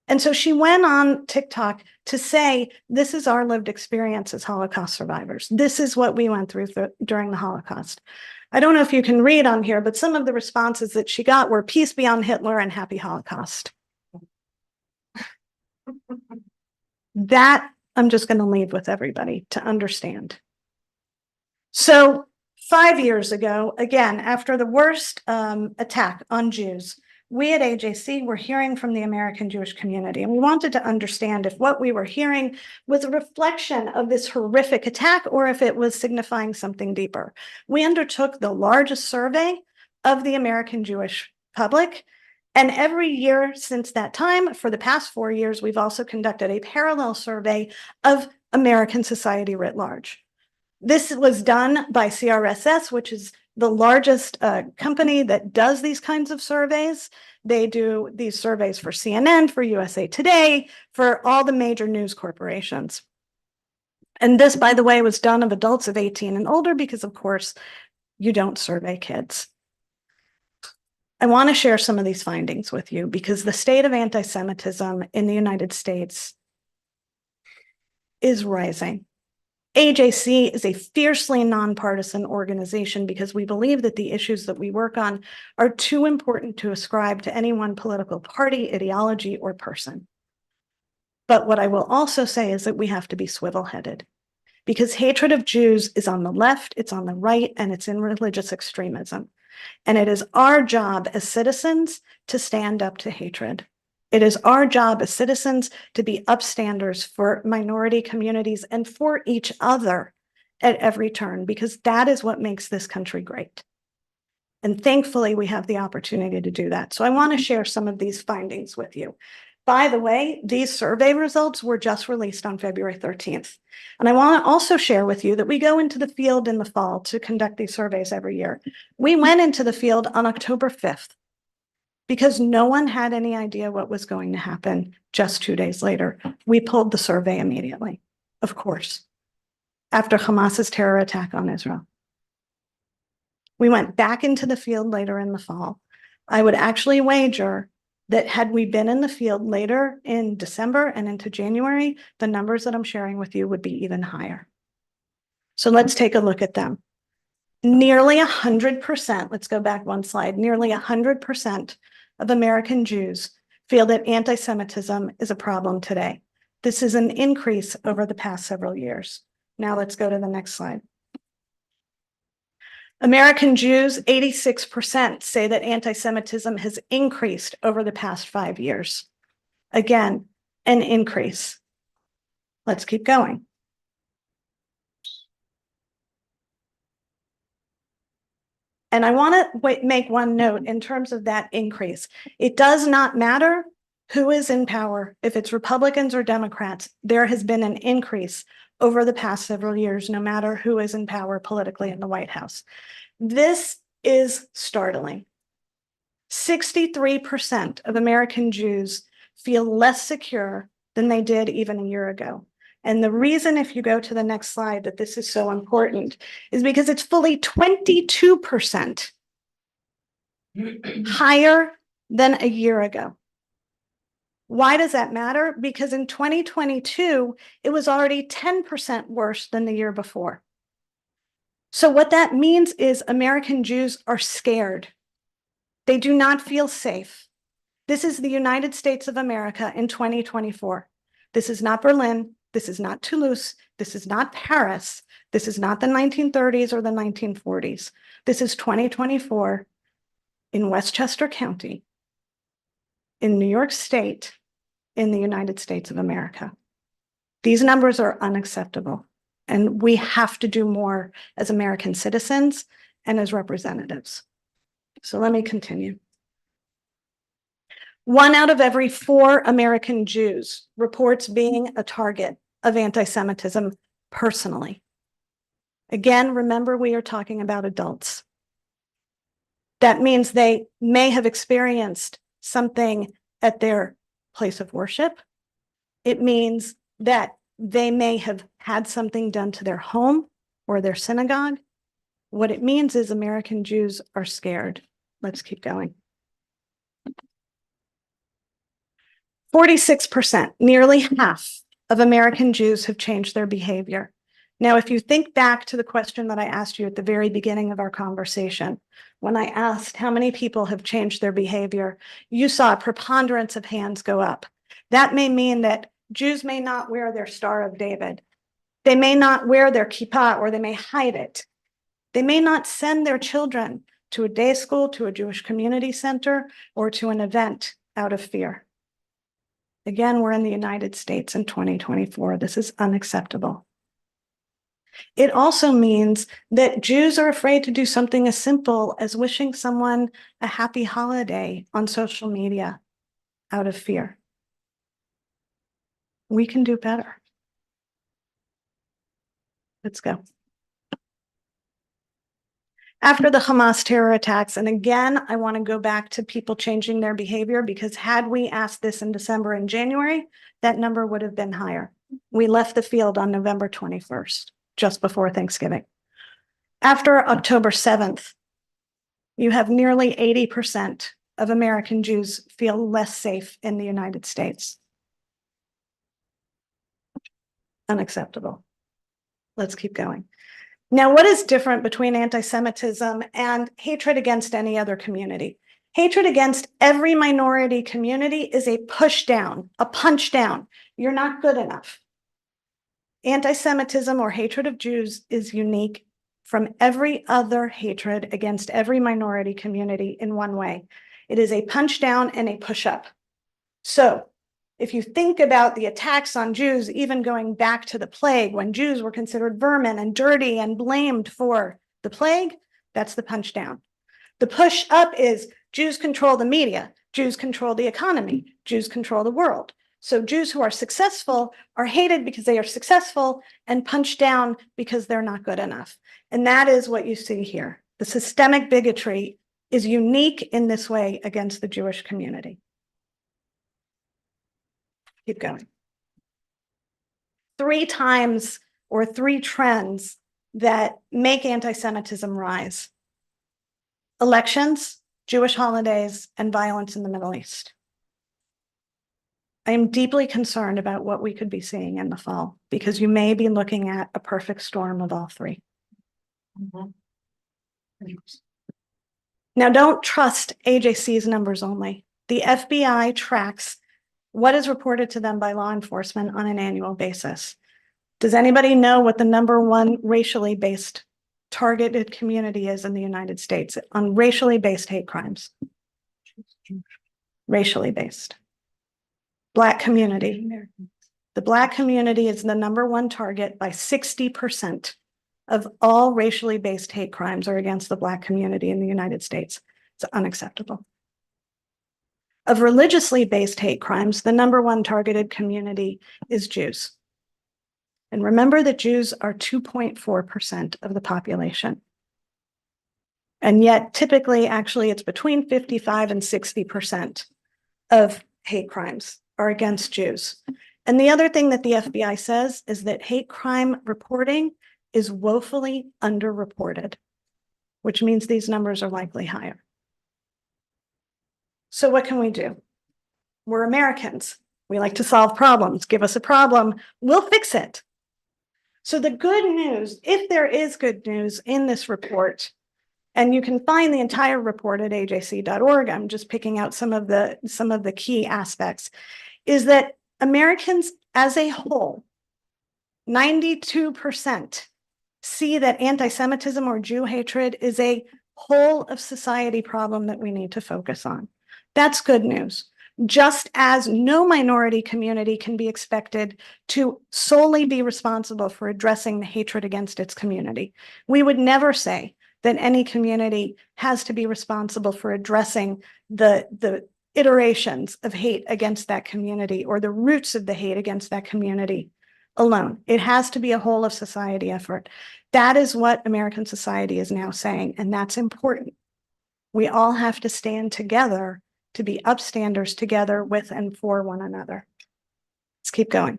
And so she went on TikTok to say, this is our lived experience as Holocaust survivors. This is what we went through during the Holocaust. I don't know if you can read on here, but some of the responses that she got were peace be on Hitler and happy Holocaust. That I'm just going to leave with everybody to understand. So 5 years ago, again, after the worst attack on Jews, we at AJC were hearing from the American Jewish community, and we wanted to understand if what we were hearing was a reflection of this horrific attack or if it was signifying something deeper. We undertook the largest survey of the American Jewish public, and every year since that time, for the past 4 years, we've also conducted a parallel survey of American society writ large. This was done by CRSS, which is the largest company that does these kinds of surveys. They do these surveys for CNN, for USA Today, for all the major news corporations. And this, by the way, was done of adults of 18 and older because, of course, you don't survey kids. I want to share some of these findings with you because the state of anti-Semitism in the United States is rising. AJC is a fiercely nonpartisan organization because we believe that the issues that we work on are too important to ascribe to any one political party, ideology, or person. But what I will also say is that we have to be swivel-headed because hatred of Jews is on the left, it's on the right, and it's in religious extremism. And it is our job as citizens to stand up to hatred. It is our job as citizens to be upstanders for minority communities and for each other at every turn, because that is what makes this country great. And thankfully, we have the opportunity to do that. So I want to share some of these findings with you. By the way, these survey results were just released on February 13th. And I want to also share with you that we go into the field in the fall to conduct these surveys every year. We went into the field on October 5th. Because no one had any idea what was going to happen just 2 days later. We pulled the survey immediately, of course, after Hamas's terror attack on Israel. We went back into the field later in the fall. I would actually wager that had we been in the field later in December and into January, the numbers that I'm sharing with you would be even higher. So let's take a look at them. Nearly 100%, let's go back one slide, nearly 100% of American Jews feel that anti-Semitism is a problem today. This is an increase over the past several years. Now let's go to the next slide. American Jews, 86% say that anti-Semitism has increased over the past 5 years. Again, an increase. Let's keep going. And I want to make one note in terms of that increase. It does not matter who is in power. If it's Republicans or Democrats, there has been an increase over the past several years, no matter who is in power politically in the White House. This is startling. 63% of American Jews feel less secure than they did even a year ago. And the reason, if you go to the next slide, that this is so important is because it's fully 22% higher than a year ago. Why does that matter? Because in 2022, it was already 10% worse than the year before. So what that means is American Jews are scared. They do not feel safe. This is the United States of America in 2024. This is not Berlin. This is not Toulouse. This is not Paris. This is not the 1930s or the 1940s. This is 2024 in Westchester County, in New York State, in the United States of America. These numbers are unacceptable, and we have to do more as American citizens and as representatives. So let me continue. 1 out of every 4 American Jews reports being a target of anti-Semitism personally. Again, remember, we are talking about adults. That means they may have experienced something at their place of worship. It means that they may have had something done to their home or their synagogue. What it means is American Jews are scared. Let's keep going. 46%, nearly half of American Jews have changed their behavior. Now, if you think back to the question that I asked you at the very beginning of our conversation, when I asked how many people have changed their behavior, you saw a preponderance of hands go up. That may mean that Jews may not wear their Star of David. They may not wear their kippah, or they may hide it. They may not send their children to a day school, to a Jewish community center, or to an event out of fear. Again, we're in the United States in 2024. This is unacceptable. It also means that Jews are afraid to do something as simple as wishing someone a happy holiday on social media out of fear. We can do better. Let's go. After the Hamas terror attacks, and again, I want to go back to people changing their behavior, because had we asked this in December and January, that number would have been higher. We left the field on November 21st, just before Thanksgiving. After October 7th, you have nearly 80% of American Jews feel less safe in the United States. Unacceptable. Let's keep going. Now, what is different between anti-Semitism and hatred against any other community? Hatred against every minority community is a push down, a punch down. You're not good enough. Anti-Semitism or hatred of Jews is unique from every other hatred against every minority community in one way. It is a punch down and a push up. So if you think about the attacks on Jews, even going back to the plague, when Jews were considered vermin and dirty and blamed for the plague, that's the punch down. The push up is Jews control the media, Jews control the economy, Jews control the world. So Jews who are successful are hated because they are successful and punched down because they're not good enough. And that is what you see here. The systemic bigotry is unique in this way against the Jewish community. Keep going. 3 times or 3 trends that make anti-Semitism rise: elections, Jewish holidays, and violence in the Middle East. I am deeply concerned about what we could be seeing in the fall, because you may be looking at a perfect storm of all 3. Now, don't trust AJC's numbers only. The FBI tracks what is reported to them by law enforcement on an annual basis. Does anybody know what the #1 racially based targeted community is in the United States on racially based hate crimes? Racially based. Black community. The Black community is the #1 target by 60% of all racially based hate crimes are against the Black community in the United States. It's unacceptable. Of religiously based hate crimes, the #1 targeted community is Jews. And remember that Jews are 2.4% of the population. And yet typically, actually, it's between 55 and 60% of hate crimes are against Jews. And the other thing that the FBI says is that hate crime reporting is woefully underreported, which means these numbers are likely higher. So what can we do? We're Americans. We like to solve problems. Give us a problem, we'll fix it. So the good news, if there is good news in this report, and you can find the entire report at ajc.org, I'm just picking out some of the key aspects, is that Americans as a whole, 92% see that anti-Semitism or Jew hatred is a whole of society problem that we need to focus on. That's good news. Just as no minority community can be expected to solely be responsible for addressing the hatred against its community. We would never say that any community has to be responsible for addressing the iterations of hate against that community or the roots of the hate against that community alone. It has to be a whole of society effort. That is what American society is now saying, and that's important. We all have to stand together to be upstanders together with and for one another. Let's keep going.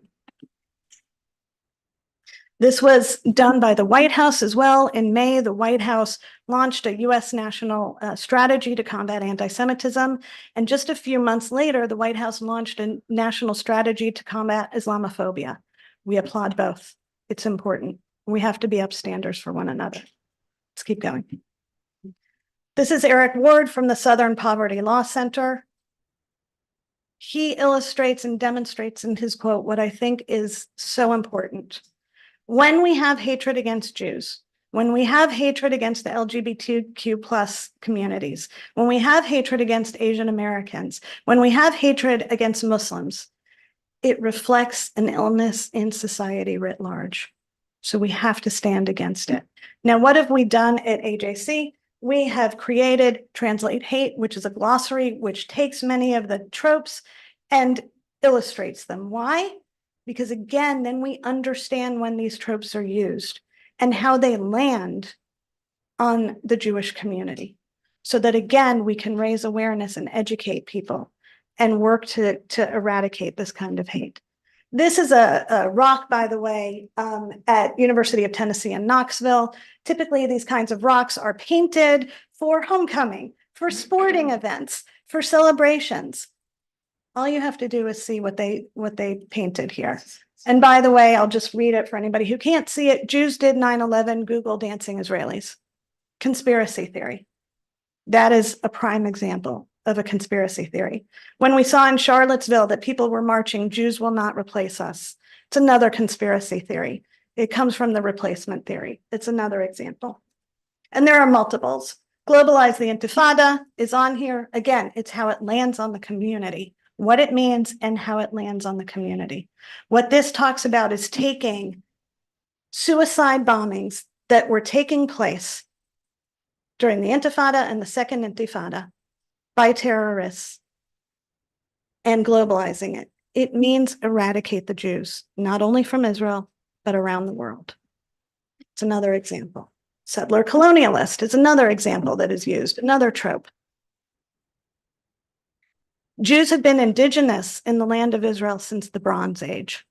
This was done by the White House as well. In May, the White House launched a U.S. national strategy to combat anti-Semitism. And just a few months later, the White House launched a national strategy to combat Islamophobia. We applaud both. It's important. We have to be upstanders for one another. Let's keep going. This is Eric Ward from the Southern Poverty Law Center. He illustrates and demonstrates in his quote what I think is so important. When we have hatred against Jews, when we have hatred against the LGBTQ plus communities, when we have hatred against Asian Americans, when we have hatred against Muslims, it reflects an illness in society writ large. So we have to stand against it. Now, what have we done at AJC? We have created Translate Hate, which is a glossary which takes many of the tropes and illustrates them. Why? Because again, then we understand when these tropes are used and how they land on the Jewish community. So that again, we can raise awareness and educate people and work to eradicate this kind of hate. This is a rock, by the way, at University of Tennessee in Knoxville. Typically, these kinds of rocks are painted for homecoming, for sporting events, for celebrations. All you have to do is see what they painted here. And by the way, I'll just read it for anybody who can't see it. Jews did 9/11, Google dancing Israelis. Conspiracy theory. That is a prime example of a conspiracy theory. When we saw in Charlottesville that people were marching, Jews will not replace us. It's another conspiracy theory. It comes from the replacement theory. It's another example. And there are multiples. Globalize the Intifada is on here. Again, it's how it lands on the community, what it means and how it lands on the community. What this talks about is taking suicide bombings that were taking place during the Intifada and the Second Intifada by terrorists and globalizing it. It means eradicate the Jews, not only from Israel, but around the world. It's another example. Settler colonialist is another example that is used, another trope. Jews have been indigenous in the land of Israel since the Bronze Age,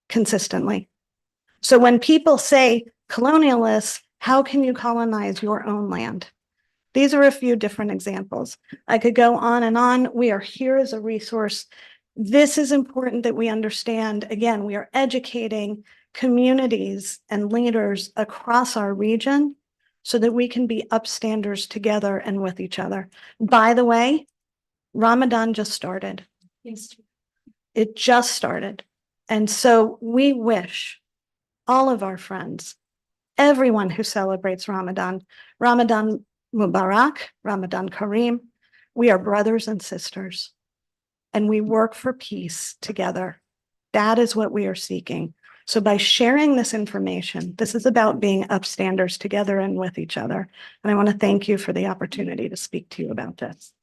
consistently. So when people say colonialists, how can you colonize your own land? These are a few different examples. I could go on and on. We are here as a resource. This is important that we understand. Again, we are educating communities and leaders across our region so that we can be upstanders together and with each other. By the way, Ramadan just started. It just started. And so we wish all of our friends, everyone who celebrates Ramadan, Ramadan Mubarak, Ramadan Kareem. We are brothers and sisters, and we work for peace together. That is what we are seeking. So by sharing this information, this is about being upstanders together and with each other. And I want to thank you for the opportunity to speak to you about this.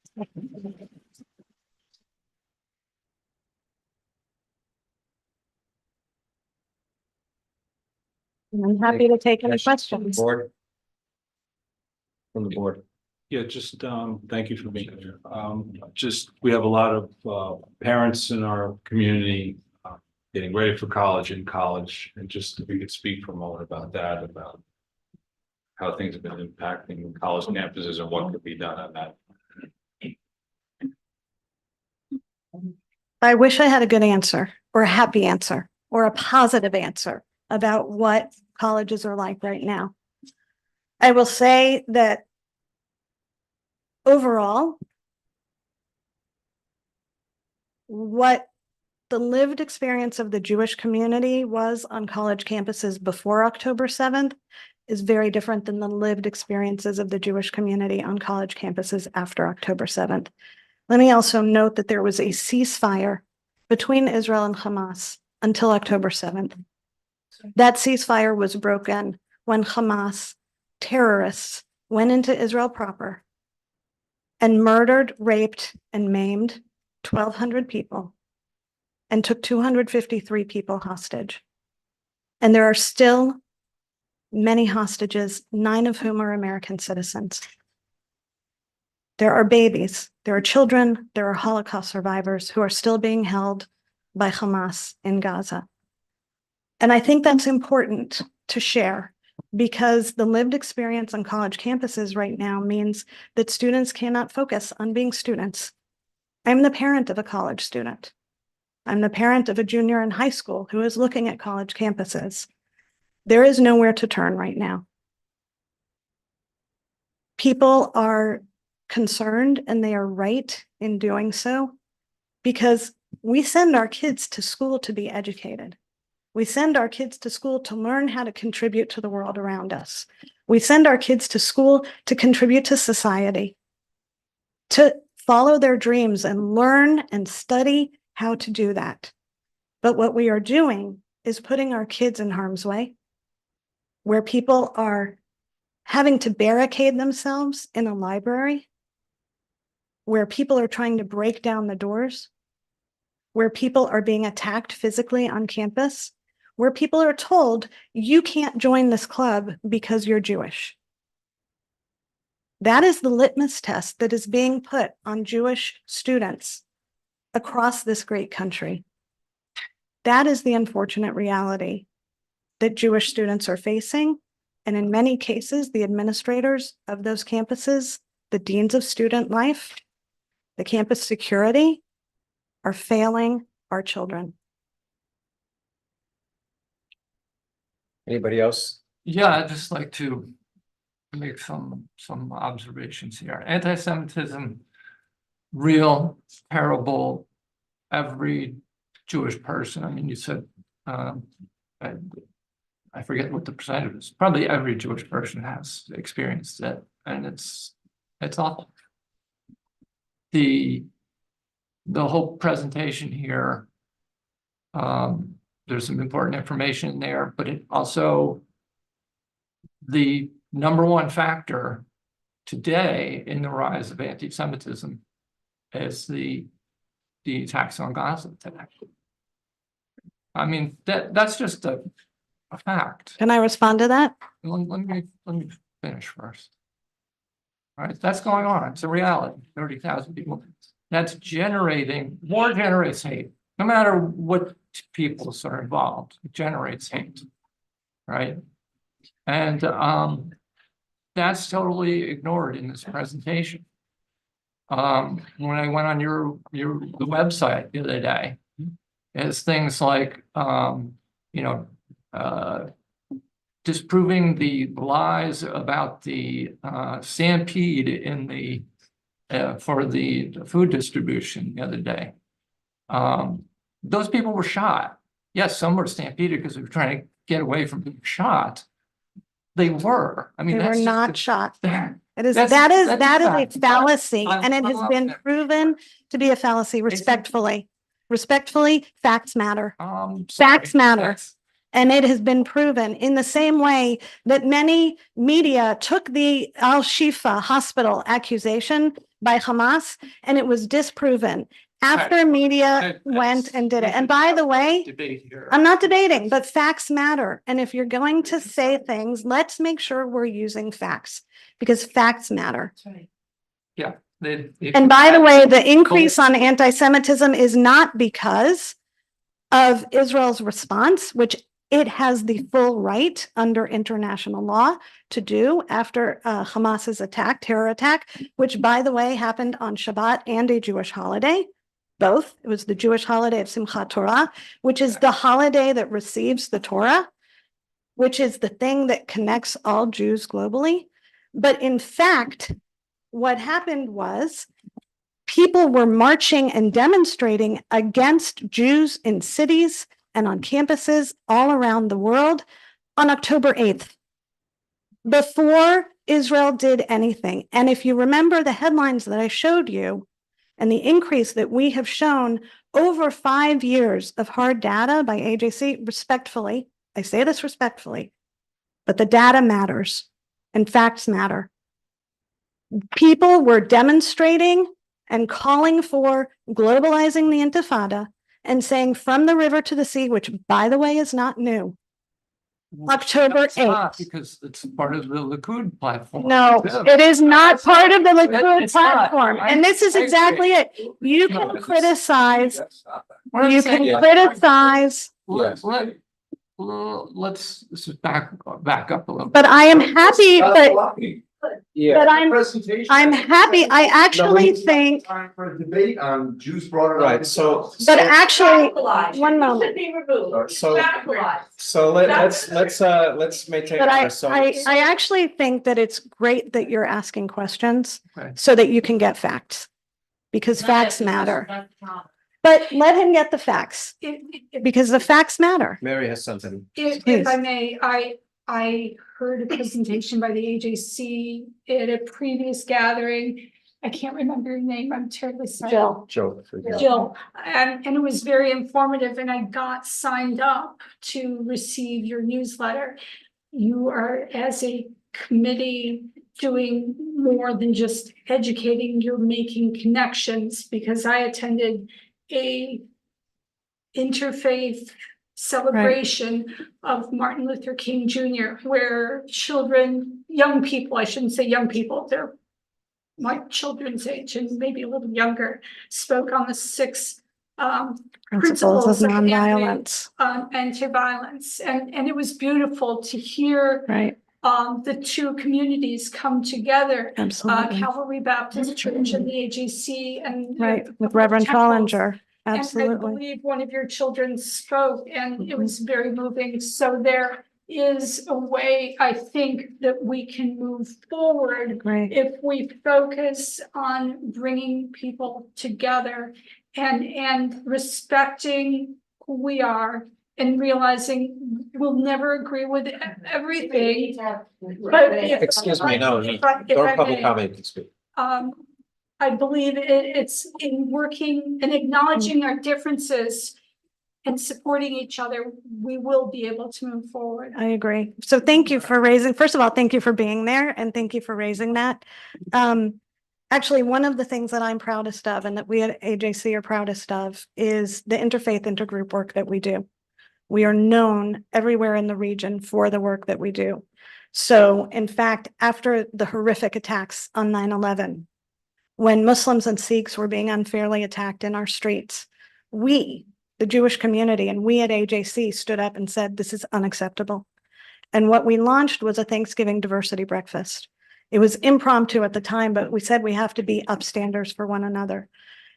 I'm happy to take any questions. Board. From the board. Yeah, just thank you for being here. Just, we have a lot of parents in our community getting ready for college, in college, and just if we could speak for a moment about that, about how things have been impacting college campuses and what could be done on that. I wish I had a good answer or a happy answer or a positive answer about what colleges are like right now. I will say that overall, what the lived experience of the Jewish community was on college campuses before October 7th is very different than the lived experiences of the Jewish community on college campuses after October 7th. Let me also note that there was a ceasefire between Israel and Hamas until October 7th. That ceasefire was broken when Hamas terrorists went into Israel proper and murdered, raped, and maimed 1,200 people and took 253 people hostage. And there are still many hostages, 9 of whom are American citizens. There are babies, there are children, there are Holocaust survivors who are still being held by Hamas in Gaza. And I think that's important to share because the lived experience on college campuses right now means that students cannot focus on being students. I'm the parent of a college student. I'm the parent of a junior in high school who is looking at college campuses. There is nowhere to turn right now. People are concerned, and they are right in doing so, because we send our kids to school to be educated. We send our kids to school to learn how to contribute to the world around us. We send our kids to school to contribute to society, to follow their dreams and learn and study how to do that. But what we are doing is putting our kids in harm's way, where people are having to barricade themselves in a library, where people are trying to break down the doors, where people are being attacked physically on campus, where people are told, you can't join this club because you're Jewish. That is the litmus test that is being put on Jewish students across this great country. That is the unfortunate reality that Jewish students are facing. And in many cases, the administrators of those campuses, the deans of student life, the campus security are failing our children. Anybody else? Yeah, I'd just like to make some observations here. Anti-Semitism, real, terrible, every Jewish person. I mean, you said, I forget what the percentage is. Probably every Jewish person has experienced it, and it's awful. The whole presentation here, there's some important information in there, but it also, the number one factor today in the rise of anti-Semitism is the attacks on Gaza today. I mean, that's just a fact. Can I respond to that? Let me finish first. All right, that's going on. It's a reality. 30,000 people. That's generating, war generates hate. No matter what peoples are involved, it generates hate, right? And that's totally ignored in this presentation. When I went on the website the other day, it's things like disproving the lies about the stampede in the for the food distribution the other day. Those people were shot. Yes, some were stampeded because they were trying to get away from being shot. They were. I mean, They were that's not shot. that It is, that's- that is that's a fallacy, I'm- and it has been proven to be a fallacy respectfully. Respectfully, facts matter. Facts matter. And it has been proven in the same way that many media took the Al-Shifa hospital accusation by Hamas, and it was disproven after media went and did it. And by the way, I'm not debating, but facts matter. And if you're going to say things, let's make sure we're using facts, because facts matter. Yeah. And by the way, the increase on anti-Semitism is not because of Israel's response, which it has the full right under international law to do after Hamas's attack, terror attack, which by the way happened on Shabbat and a Jewish holiday. Both. It was the Jewish holiday of Simchat Torah, which is the holiday that receives the Torah, which is the thing that connects all Jews globally. But in fact, what happened was people were marching and demonstrating against Jews in cities and on campuses all around the world on October 8th, before Israel did anything. And if you remember the headlines that I showed you and the increase that we have shown over 5 years of hard data by AJC, respectfully, I say this respectfully, but the data matters and facts matter. People were demonstrating and calling for globalizing the Intifada and saying from the river to the sea, which by the way is not new. October 8th. Because it's part of the Likud platform. No, too. it is not part of the Likud It's not. platform. And this is I agree. exactly it. You No, can it's- criticize, What I'm you saying can is- criticize. Let let's back up a little. But I am happy, but Yeah. I'm happy. I actually think, For debate on Jews brought it up. Right, so. but actually, one moment. So let's maintain. But our I actually think that it's great that you're asking questions Okay. so that you can get facts. Because facts matter. But let him get the facts, because the facts matter. Mary has something. If I may, I heard a presentation by the AJC at a previous gathering. I can't remember your name. I'm terribly sorry. Jill. Jill, and it was very informative, and I got signed up to receive your newsletter. You are, as a committee, doing more than just educating, you're making connections, because I attended a interfaith celebration of Martin Luther King Jr., where children, young people, I shouldn't say young people, they're my children's age and maybe a little younger, spoke on the 6 Principles of nonviolence. Anti-violence, and it was beautiful to hear Right, the two communities come together. absolutely. Calvary Baptist Church and the AJC, and Right, with the Reverend temples. Trollinger. And I Absolutely. believe one of your children spoke, and it was very moving. So there is a way, I think, that we can move forward Great. if we focus on bringing people together and respecting who we are and realizing we'll never agree with everything. But Excuse me, no, if I don't public may, comment, can speak. I believe it's in working and acknowledging our differences and supporting each other, we will be able to move forward. I agree. So thank you for raising, first of all, thank you for being there and thank you for raising that. Actually, one of the things that I'm proudest of and that we at AJC are proudest of is the interfaith intergroup work that we do. We are known everywhere in the region for the work that we do. So in fact, after the horrific attacks on 9/11, when Muslims and Sikhs were being unfairly attacked in our streets, we, the Jewish community, and we at AJC stood up and said, this is unacceptable. And what we launched was a Thanksgiving diversity breakfast. It was impromptu at the time, but we said we have to be upstanders for one another.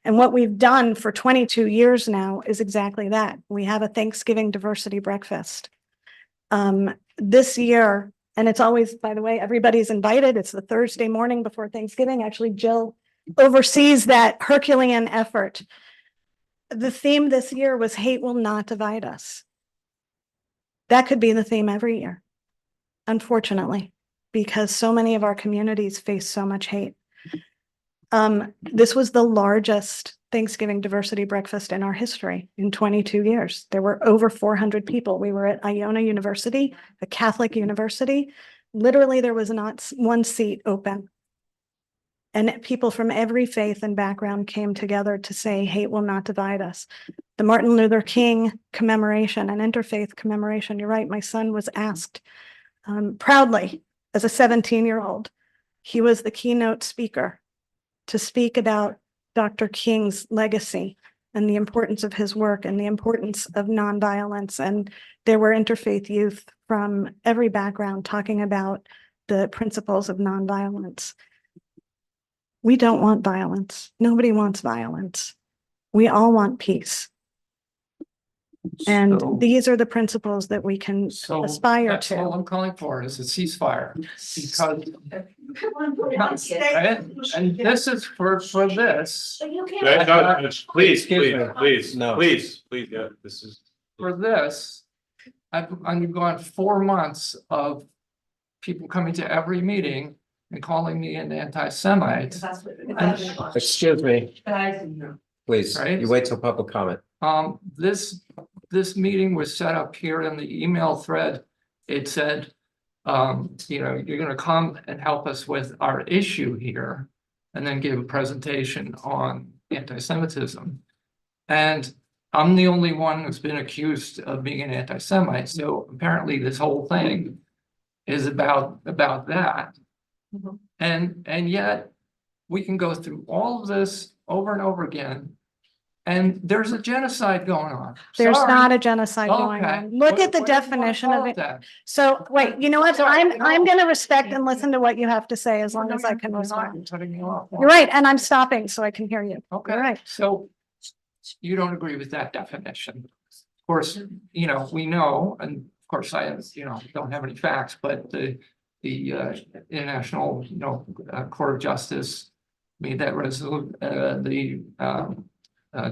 And what we've done for 22 years now is exactly that. We have a Thanksgiving diversity breakfast. This year, and it's always, by the way, everybody's invited. It's the Thursday morning before Thanksgiving. Actually, Jill oversees that Herculean effort. The theme this year was hate will not divide us. That could be the theme every year, unfortunately, because so many of our communities face so much hate. This was the largest Thanksgiving diversity breakfast in our history in 22 years. There were over 400 people. We were at Iona University, a Catholic university. Literally, there was not one seat open. And people from every faith and background came together to say, hate will not divide us. The Martin Luther King commemoration and interfaith commemoration, you're right, my son was asked proudly as a 17-year-old. He was the keynote speaker to speak about Dr. King's legacy and the importance of his work and the importance of nonviolence. And there were interfaith youth from every background talking about the principles of nonviolence. We don't want violence. Nobody wants violence. We all want peace. And So- these are the principles that we can So aspire that's all to. I'm calling for is a ceasefire, because and this is for this, Please, No. please, yeah, this is. for this. I've gone 4 months of people coming to every meeting and calling me an anti-Semite. Excuse me, please, Right. you wait till public comment. This meeting was set up here in the email thread. It said, you're gonna come and help us with our issue here and then give a presentation on anti-Semitism. And I'm the only one who's been accused of being an anti-Semite. So apparently this whole thing is about that. And yet we can go through all of this over and over again And there's a genocide going on. There's Sorry. not a genocide going Okay. on. Look at the What do you wanna definition call of it. then? So, wait, you know what? I'm gonna respect and listen to what you have to say as long as I can You're not, respond. you're cutting me off. You're right, and I'm stopping so I can hear you. Okay. You're right. So you don't agree with that definition? Of course, you know, we know, and of course I, don't have any facts, but the International, Court of Justice made that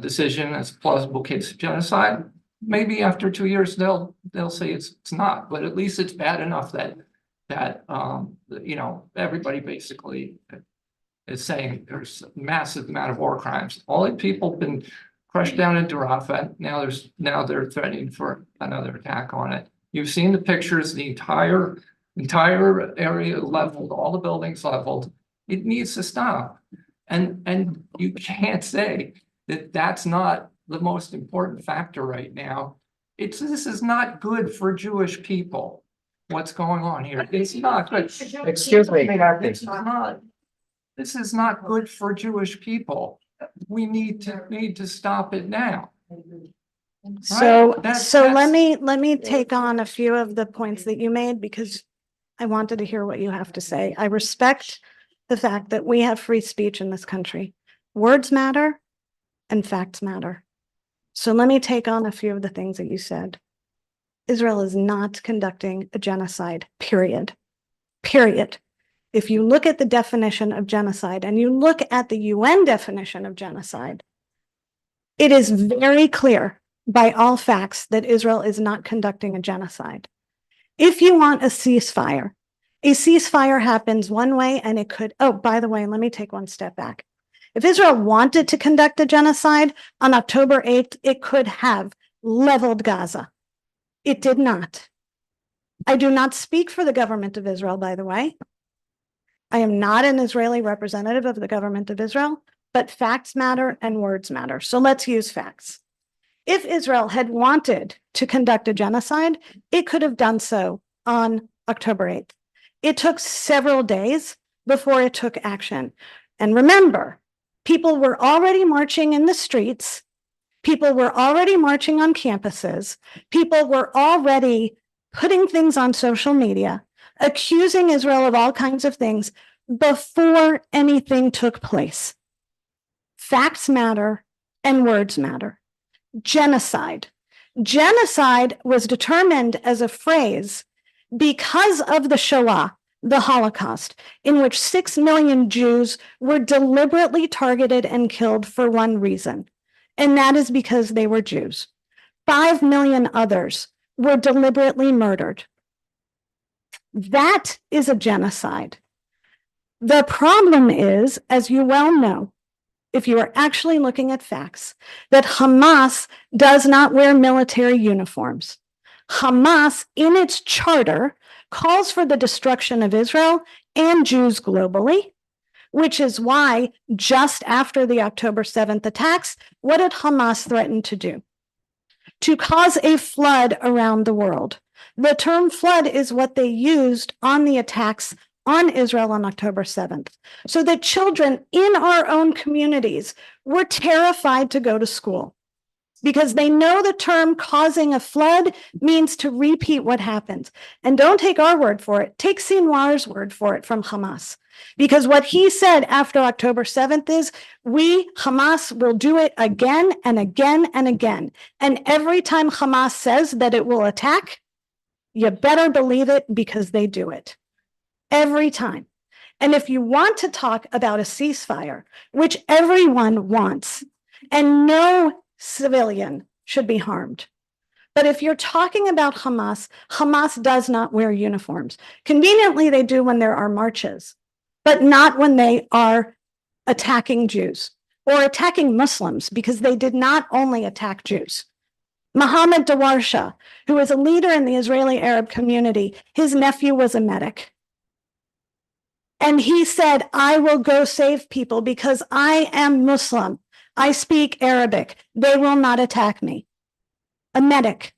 decision as a plausible case of genocide. Maybe after 2 years, they'll say it's not, but at least it's bad enough that everybody basically is saying there's a massive amount of war crimes. All the people have been crushed down into Rafah. Now they're threatening for another attack on it. You've seen the pictures, the entire area leveled, all the buildings leveled. It needs to stop. And you can't say that that's not the most important factor right now. This is not good for Jewish people. What's going on here? It's not good. Excuse me. This is not good for Jewish people. We need to stop it now. So, That's- so that's- let me take on a few of the points that you made because I wanted to hear what you have to say. I respect the fact that we have free speech in this country. Words matter and facts matter. So let me take on a few of the things that you said. Israel is not conducting a genocide, period. Period. If you look at the definition of genocide and you look at the UN definition of genocide, it is very clear by all facts that Israel is not conducting a genocide. If you want a ceasefire happens one way and it could, oh, by the way, let me take one step back. If Israel wanted to conduct a genocide on October 8th, it could have leveled Gaza. It did not. I do not speak for the government of Israel, by the way. I am not an Israeli representative of the government of Israel, but facts matter and words matter. So let's use facts. If Israel had wanted to conduct a genocide, it could have done so on October 8th. It took several days before it took action. And remember, people were already marching in the streets. People were already marching on campuses. People were already putting things on social media, accusing Israel of all kinds of things before anything took place. Facts matter and words matter. Genocide. Genocide was determined as a phrase because of the Shoah, the Holocaust, in which 6 million Jews were deliberately targeted and killed for one reason, and that is because they were Jews. 5 million others were deliberately murdered. That is a genocide. The problem is, as you well know, if you are actually looking at facts, that Hamas does not wear military uniforms. Hamas, in its charter, calls for the destruction of Israel and Jews globally, which is why just after the October 7th attacks, what did Hamas threaten to do? To cause a flood around the world. The term flood is what they used on the attacks on Israel on October 7th, so that children in our own communities were terrified to go to school because they know the term causing a flood means to repeat what happens. And don't take our word for it, take Sinwar's word for it from Hamas. Because what he said after October 7th is, we, Hamas, will do it again and again and again. And every time Hamas says that it will attack, you better believe it because they do it. Every time. And if you want to talk about a ceasefire, which everyone wants, and no civilian should be harmed. But if you're talking about Hamas, Hamas does not wear uniforms. Conveniently, they do when there are marches, but not when they are attacking Jews or attacking Muslims, because they did not only attack Jews. Mohammed Dawarsha, who is a leader in the Israeli Arab community, his nephew was a medic. And he said, I will go save people because I am Muslim. I speak Arabic. They will not attack me. A medic.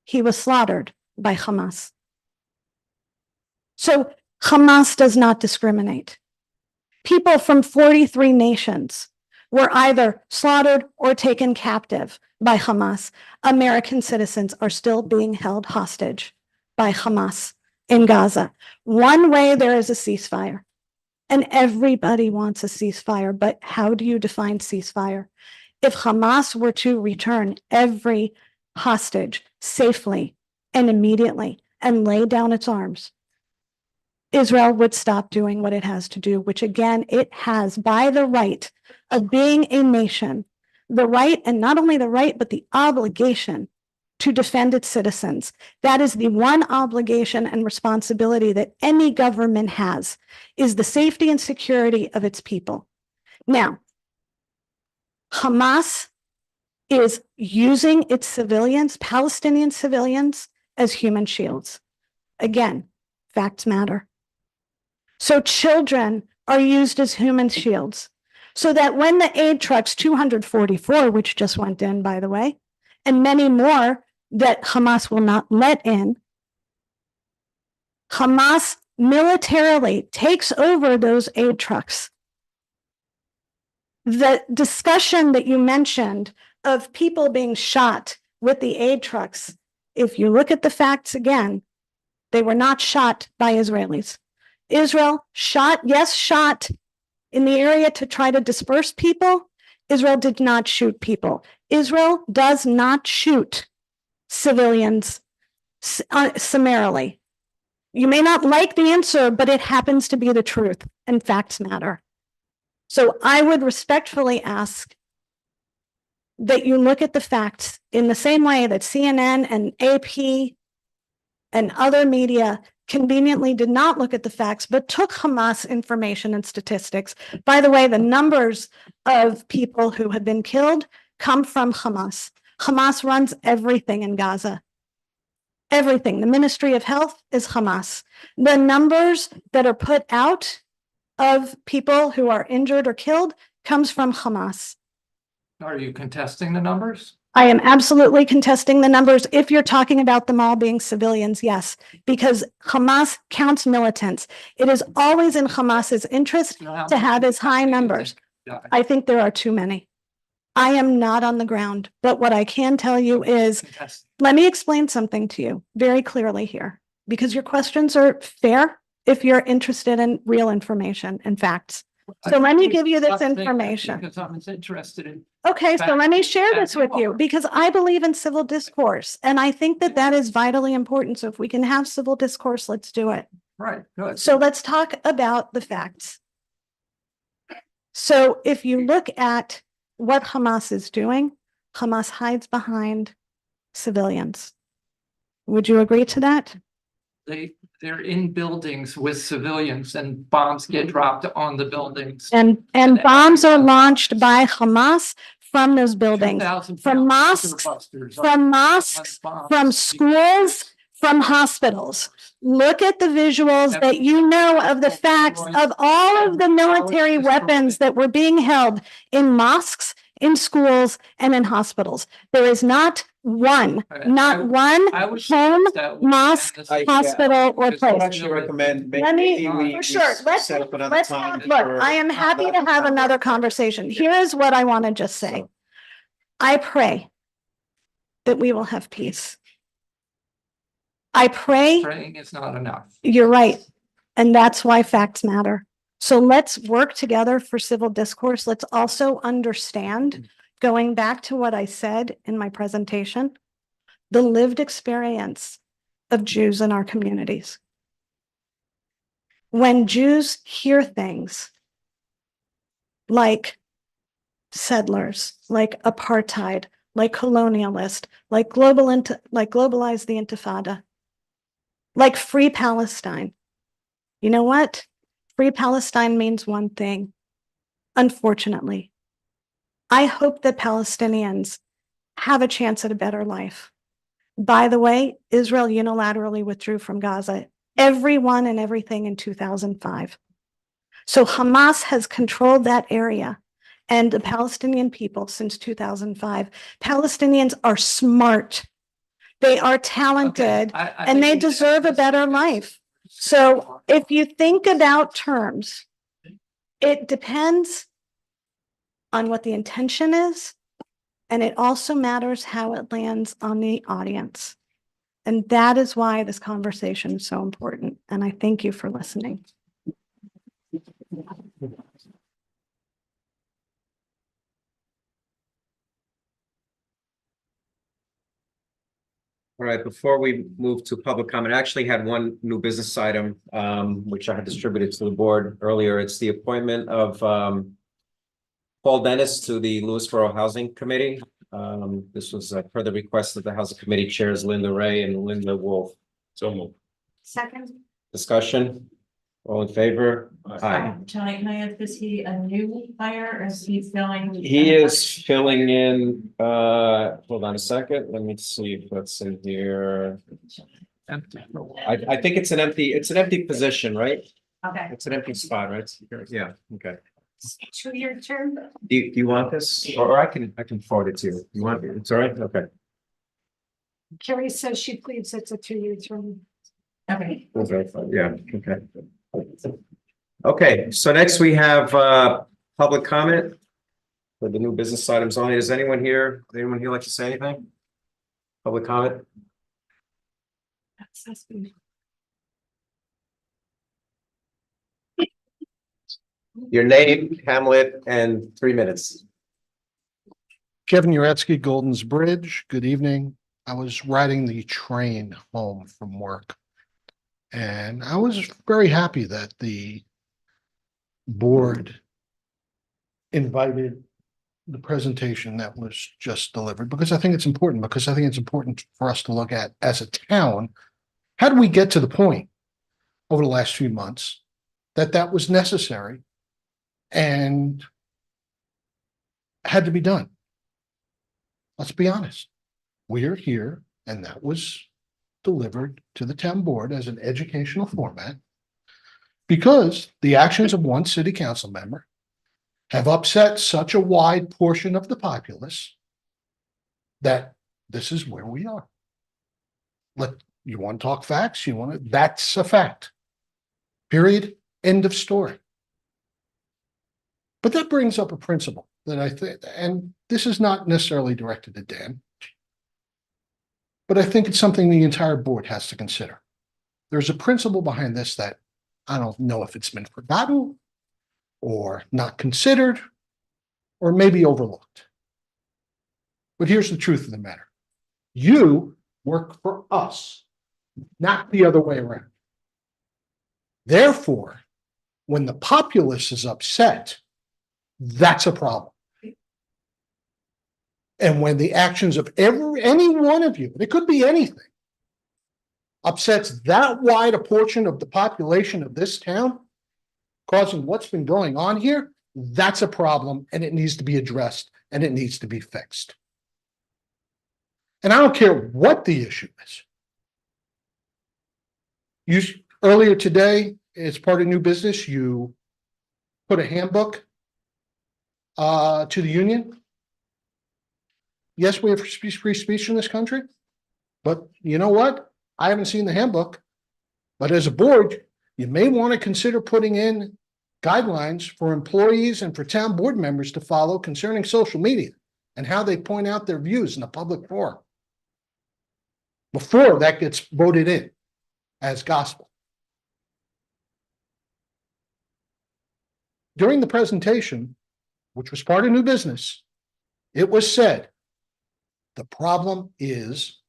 He was slaughtered by Hamas. So Hamas does not discriminate. People from 43 nations were either slaughtered or taken captive by Hamas. American citizens are still being held hostage by Hamas in Gaza. One way there is a ceasefire, and everybody wants a ceasefire, but how do you define ceasefire? If Hamas were to return every hostage safely and immediately and lay down its arms, Israel would stop doing what it has to do, which again, it has by the right of being a nation, the right, and not only the right, but the obligation to defend its citizens. That is the one obligation and responsibility that any government has, is the safety and security of its people. Now, Hamas is using its civilians, Palestinian civilians, as human shields. Again, facts matter. So children are used as human shields, so that when the aid trucks, 244, which just went in, by the way, and many more that Hamas will not let in, Hamas militarily takes over those aid trucks. The discussion that you mentioned of people being shot with the aid trucks, if you look at the facts again, they were not shot by Israelis. Israel shot in the area to try to disperse people. Israel did not shoot people. Israel does not shoot civilians summarily. You may not like the answer, but it happens to be the truth, and facts matter. So I would respectfully ask that you look at the facts in the same way that CNN and AP and other media conveniently did not look at the facts, but took Hamas information and statistics. By the way, the numbers of people who have been killed come from Hamas. Hamas runs everything in Gaza. Everything. The Ministry of Health is Hamas. The numbers that are put out of people who are injured or killed comes from Hamas. Are you contesting the numbers? I am absolutely contesting the numbers. If you're talking about them all being civilians, yes, because Hamas counts militants. It is always in Hamas's interest to have as high numbers. I think there are too many. I am not on the ground, but what I can tell you is, let me explain something to you very clearly here, because your questions are fair if you're interested in real information and facts. So let me give you this information. Because I'm as interested in. Okay, so let me share this with you because I believe in civil discourse and I think that that is vitally important. So if we can have civil discourse, let's do it. Right, good. So let's talk about the facts. So if you look at what Hamas is doing, Hamas hides behind civilians. Would you agree to that? They're in buildings with civilians and bombs get dropped on the buildings. And bombs are launched by Hamas from those buildings, from mosques, from schools, from hospitals. Look at the visuals that you know of the facts of all of the military weapons that were being held in mosques, in schools, and in hospitals. There is not one home, mosque, hospital, or place. Actually recommend Let me, for sure, let's look, I am happy to have another conversation. Here is what I want to just say. I pray that we will have peace. I pray. Praying is not enough. You're right. And that's why facts matter. So let's work together for civil discourse. Let's also understand, going back to what I said in my presentation, the lived experience of Jews in our communities. When Jews hear things like settlers, like apartheid, like colonialist, like globalize the Intifada, like free Palestine, you know what? Free Palestine means one thing. Unfortunately, I hope that Palestinians have a chance at a better life. By the way, Israel unilaterally withdrew from Gaza, everyone and everything in 2005. So Hamas has controlled that area and the Palestinian people since 2005. Palestinians are smart. They are talented and they deserve a better life. So if you think about terms, it depends on what the intention is. And it also matters how it lands on the audience. And that is why this conversation is so important. And I thank you for listening. All right, before we move to public comment, I actually had one new business item, which I had distributed to the board earlier. It's the appointment of Paul Dennis to the Lewisboro Housing Committee. This was per the request of the Housing Committee Chairs Linda Ray and Linda Wolf. So moved. Second. Discussion? All in favor? Aye. Tony, can I ask, is he a new hire or is he filling? He is filling in, hold on a second, let me see if that's in here. I think it's an empty position, right? Okay. It's an empty spot, right? Yeah, okay. 2-year term? Do you want this? Or I can forward it to you. You want it? It's all right? Okay. Carrie says she believes it's a 2-year term. Okay. Okay, yeah, okay. Okay, so next we have public comment for the new business items only. Does anyone here like to say anything? Public comment? Your name, Hamlet, and 3 minutes. Kevin Uretsky, Golden's Bridge. Good evening. I was riding the train home from work, and I was very happy that the board invited the presentation that was just delivered, because I think it's important, for us to look at as a town, how do we get to the point over the last few months that was necessary and had to be done? Let's be honest. We're here, and that was delivered to the town board as an educational format because the actions of one city council member have upset such a wide portion of the populace that this is where we are. You want to talk facts? That's a fact. Period. End of story. But that brings up a principle that I think, and this is not necessarily directed at Dan, but I think it's something the entire board has to consider. There's a principle behind this that I don't know if it's been forgotten or not considered or maybe overlooked. But here's the truth of the matter. You work for us, not the other way around. Therefore, when the populace is upset, that's a problem. And when the actions of any one of you, it could be anything, upsets that wide a portion of the population of this town, causing what's been going on here, that's a problem, and it needs to be addressed, and it needs to be fixed. And I don't care what the issue is. Earlier today, as part of new business, you put a handbook to the union. Yes, we have free speech in this country, but you know what? I haven't seen the handbook, but as a board, you may want to consider putting in guidelines for employees and for town board members to follow concerning social media and how they point out their views in a public forum before that gets voted in as gospel. During the presentation, which was part of new business, it was said, the problem is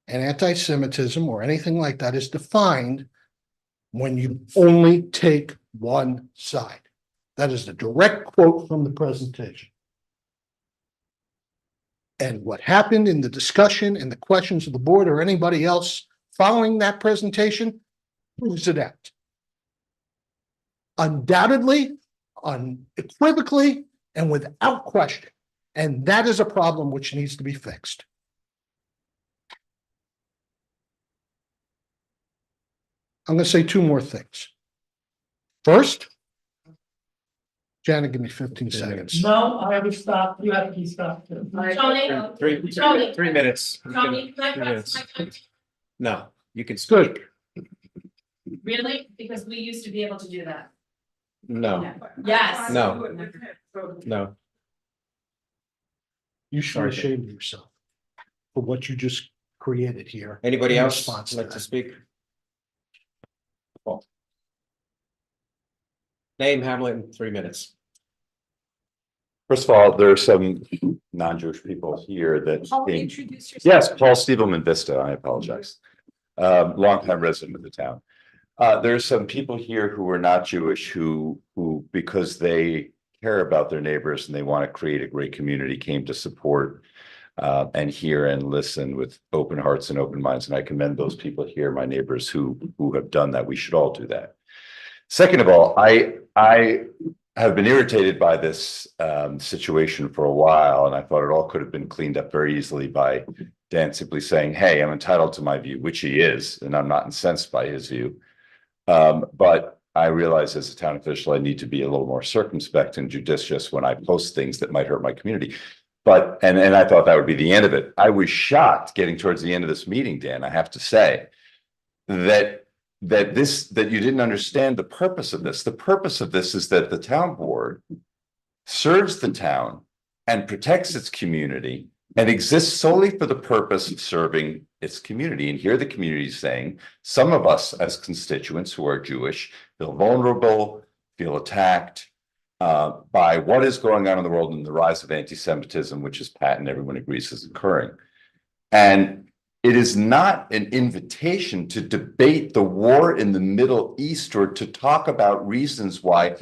an anti-Semitism or anything like that is defined when you only take one side. That is the direct quote from the presentation. And what happened in the discussion and the questions of the board or anybody else following that presentation proves it out. Undoubtedly, unequivocally, and without question. And that is a problem which needs to be fixed. I'm going to say 2 more things. First, Janet, give me 15 seconds. No, I already stopped. You have to be stopped. Tony? 3 minutes. Tony, can I 3 press minutes. my time? No, you can speak. Really? Because we used to be able to do that. No, Yes. no, no. You should Sorry, be ashamed of yourself for what you just created here. Anybody in else response to like to that. speak? Paul. Name, Hamlet, in 3 minutes. First of all, there are some non-Jewish people here that. Paul, came- introduce yourself. Yes, Paul Stievelman Vista, I apologize. Longtime resident of the town. There's some people here who are not Jewish who, because they care about their neighbors and they want to create a great community, came to support and hear and listen with open hearts and open minds. And I commend those people here, my neighbors who have done that. We should all do that. Second of all, I have been irritated by this situation for a while, and I thought it all could have been cleaned up very easily by Dan simply saying, hey, I'm entitled to my view, which he is, and I'm not incensed by his view. But I realize as a town official, I need to be a little more circumspect and judicious when I post things that might hurt my community. But, and I thought that would be the end of it. I was shocked getting towards the end of this meeting, Dan, I have to say, that you didn't understand the purpose of this. The purpose of this is that the town board serves the town and protects its community and exists solely for the purpose of serving its community. And here the community is saying, some of us as constituents who are Jewish feel vulnerable, feel attacked by what is going on in the world and the rise of anti-Semitism, which is patent, everyone agrees is occurring. And it is not an invitation to debate the war in the Middle East or to talk about reasons why,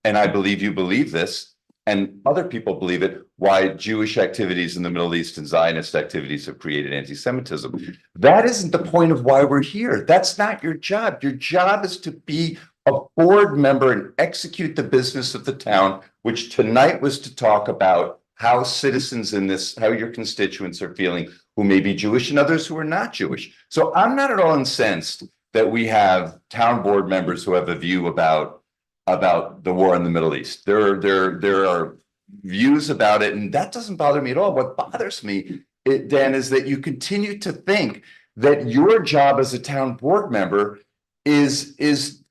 and I believe you believe this, and other people believe it, why Jewish activities in the Middle East and Zionist activities have created anti-Semitism. That isn't the point of why we're here. That's not your job. Your job is to be a board member and execute the business of the town, which tonight was to talk about how citizens in this, how your constituents are feeling, who may be Jewish and others who are not Jewish. So I'm not at all incensed that we have town board members who have a view about the war in the Middle East. There are views about it, and that doesn't bother me at all. What bothers me, Dan, is that you continue to think that your job as a town board member is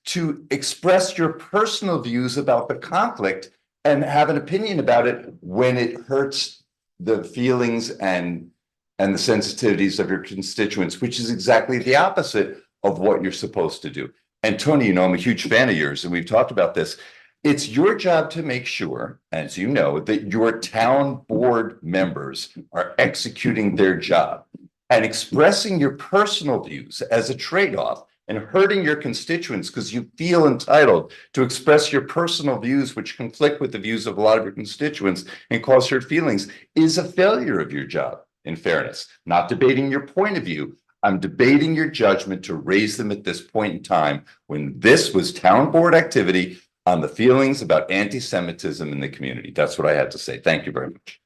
to express your personal views about the conflict and have an opinion about it when it hurts the feelings and the sensitivities of your constituents, which is exactly the opposite of what you're supposed to do. And Tony, you know, I'm a huge fan of yours, and we've talked about this. It's your job to make sure, as you know, that your town board members are executing their job and expressing your personal views as a trade-off and hurting your constituents because you feel entitled to express your personal views, which conflict with the views of a lot of your constituents and cause hurt feelings, is a failure of your job, in fairness. Not debating your point of view. I'm debating your judgment to raise them at this point in time when this was town board activity on the feelings about anti-Semitism in the community. That's what I had to say. Thank you very much.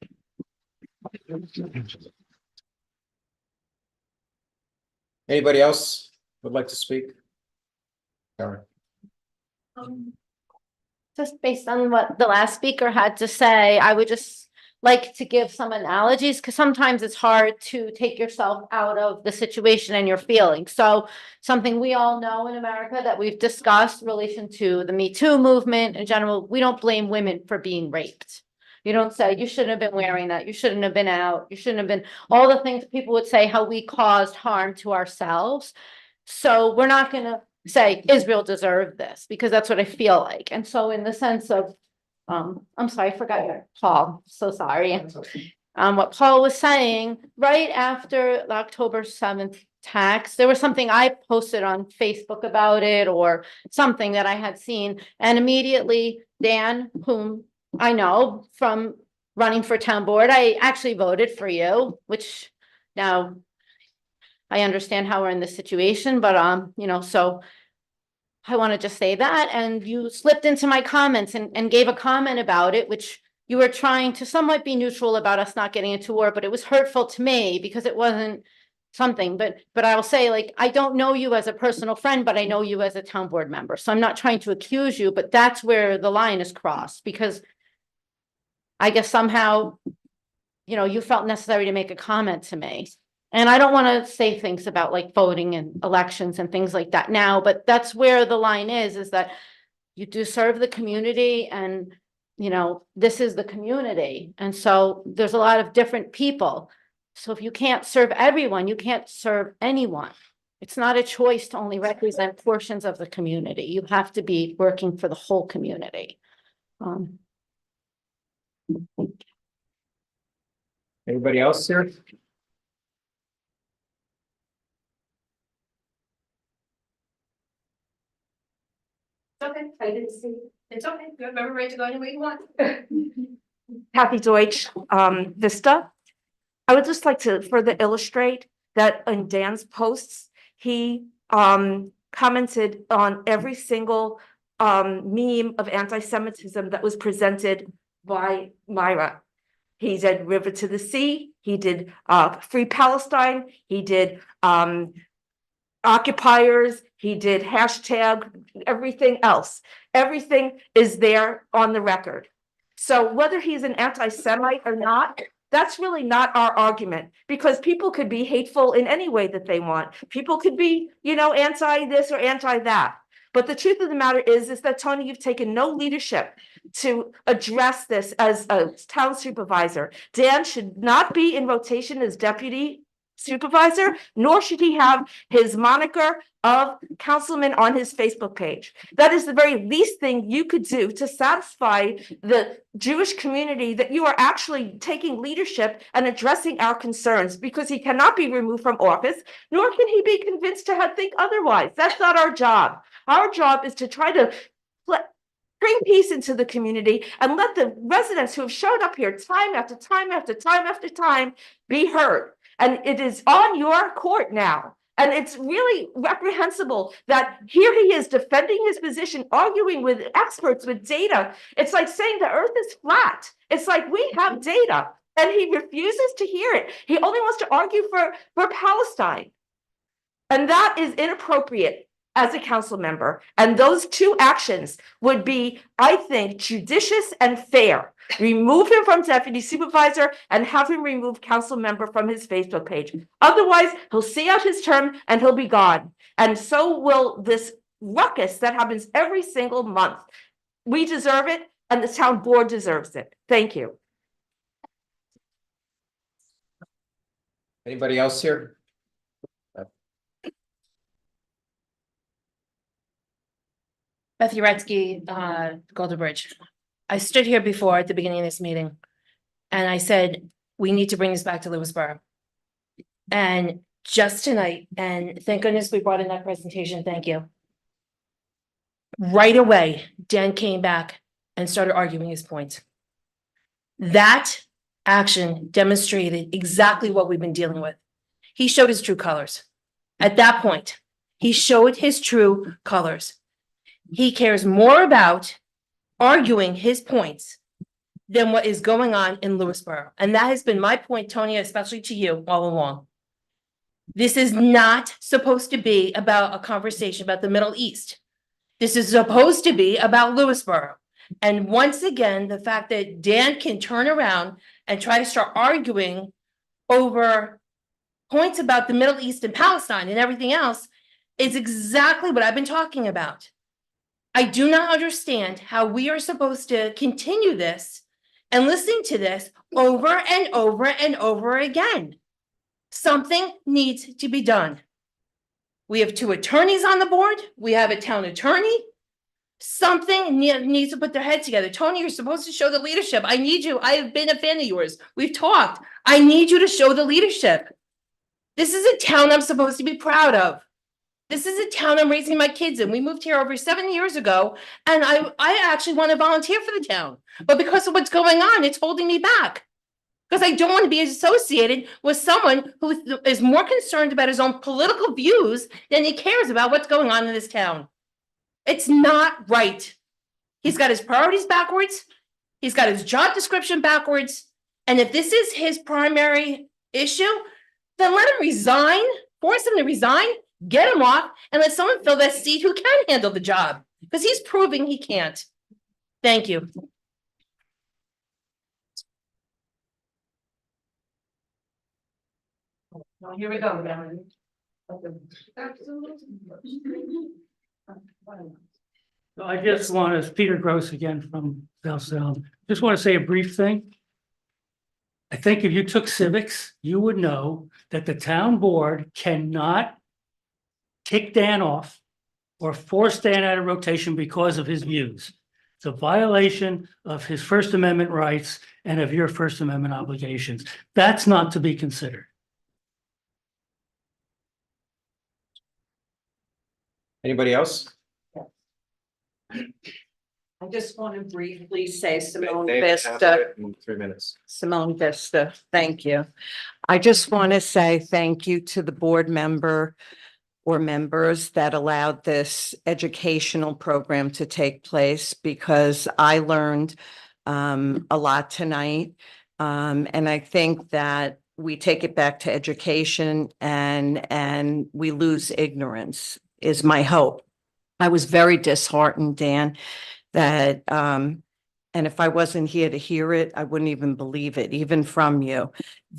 Anybody else would like to speak? Karen. Just based on what the last speaker had to say, I would just like to give some analogies because sometimes it's hard to take yourself out of the situation and your feelings. So something we all know in America that we've discussed in relation to the Me Too movement in general, we don't blame women for being raped. You don't say you shouldn't have been wearing that. You shouldn't have been out. You shouldn't have been all the things people would say how we caused harm to ourselves. So we're not going to say Israel deserved this because that's what I feel like. And so in the sense of I'm sorry, I forgot your Paul. So sorry. What Paul was saying right after the October 7th attacks, there was something I posted on Facebook about it or something that I had seen. And immediately Dan, whom I know from running for town board, I actually voted for you, which now I understand how we're in this situation, but you know, so I want to just say that, and you slipped into my comments and gave a comment about it, which you were trying to somewhat be neutral about us not getting into war, but it was hurtful to me because it wasn't something, but I'll say, like, I don't know you as a personal friend, but I know you as a town board member. So I'm not trying to accuse you, but that's where the line is crossed because I guess somehow, you know, you felt necessary to make a comment to me. And I don't want to say things about like voting and elections and things like that now, but that's where the line is that you do serve the community and you know, this is the community. And so there's a lot of different people. So if you can't serve everyone, you can't serve anyone. It's not a choice to only represent portions of the community. You have to be working for the whole community. Anybody else here? Okay, I didn't see. It's okay. You have every right to go any way you want. Kathy Deutsch, Vista. I would just like to further illustrate that in Dan's posts, he commented on every single meme of anti-Semitism that was presented by Myra. He did River to the Sea, he did Free Palestine, he did occupiers, he did hashtag everything else. Everything is there on the record. So whether he's an anti-Semite or not, that's really not our argument, because people could be hateful in any way that they want. People could be, you know, anti this or anti that. But the truth of the matter is that, Tony, you've taken no leadership to address this as a town supervisor. Dan should not be in rotation as deputy supervisor, nor should he have his moniker of councilman on his Facebook page. That is the very least thing you could do to satisfy the Jewish community that you are actually taking leadership and addressing our concerns, because he cannot be removed from office, nor can he be convinced to think otherwise. That's not our job. Our job is to try to bring peace into the community and let the residents who have showed up here time after time after time after time be heard. And it is on your court now. And it's really reprehensible that here he is defending his position, arguing with experts with data. It's like saying the earth is flat. It's like, we have data, and he refuses to hear it. He only wants to argue for Palestine. And that is inappropriate as a council member. And those two actions would be, I think, judicious and fair. Remove him from deputy supervisor and have him remove council member from his Facebook page. Otherwise, he'll see out his term and he'll be gone. And so will this ruckus that happens every single month. We deserve it, and the town board deserves it. Thank you. Anybody else here? Beth Uretsky, Golden Bridge. I stood here before at the beginning of this meeting, and I said, we need to bring this back to Lewisboro. And just tonight, and thank goodness we brought in that presentation, thank you. Right away, Dan came back and started arguing his point. That action demonstrated exactly what we've been dealing with. He showed his true colors. At that point, he showed his true colors. He cares more about arguing his points than what is going on in Lewisboro. And that has been my point, Tony, especially to you all along. This is not supposed to be about a conversation about the Middle East. This is supposed to be about Lewisboro. And once again, the fact that Dan can turn around and try to start arguing over points about the Middle East and Palestine and everything else is exactly what I've been talking about. I do not understand how we are supposed to continue this and listening to this over and over and over again. Something needs to be done. We have two attorneys on the board. We have a town attorney. Something needs to put their head together. Tony, you're supposed to show the leadership. I need you. I have been a fan of yours. We've talked. I need you to show the leadership. This is a town I'm supposed to be proud of. This is a town I'm raising my kids in. We moved here over 7 years ago, and I actually want to volunteer for the town. But because of what's going on, it's holding me back. Because I don't want to be associated with someone who is more concerned about his own political views than he cares about what's going on in this town. It's not right. He's got his priorities backwards. He's got his job description backwards. And if this is his primary issue, then let him resign, force him to resign, get him off, and let someone fill that seat who can handle the job, because he's proving he can't. Thank you. Well, here we go, I just want to, Peter Gross again from South Salem, just want to say a brief thing. I think if you took civics, you would know that the town board cannot kick Dan off or force Dan out of rotation because of his views. It's a violation of his First Amendment rights and of your First Amendment obligations. That's not to be considered. Anybody else? I just want to briefly say Simone They have Vista. it in 3 minutes. Simone Vista, thank you. I just want to say thank you to the board member or members that allowed this educational program to take place because I learned a lot tonight. And I think that we take it back to education and we lose ignorance is my hope. I was very disheartened, Dan, that and if I wasn't here to hear it, I wouldn't even believe it, even from you,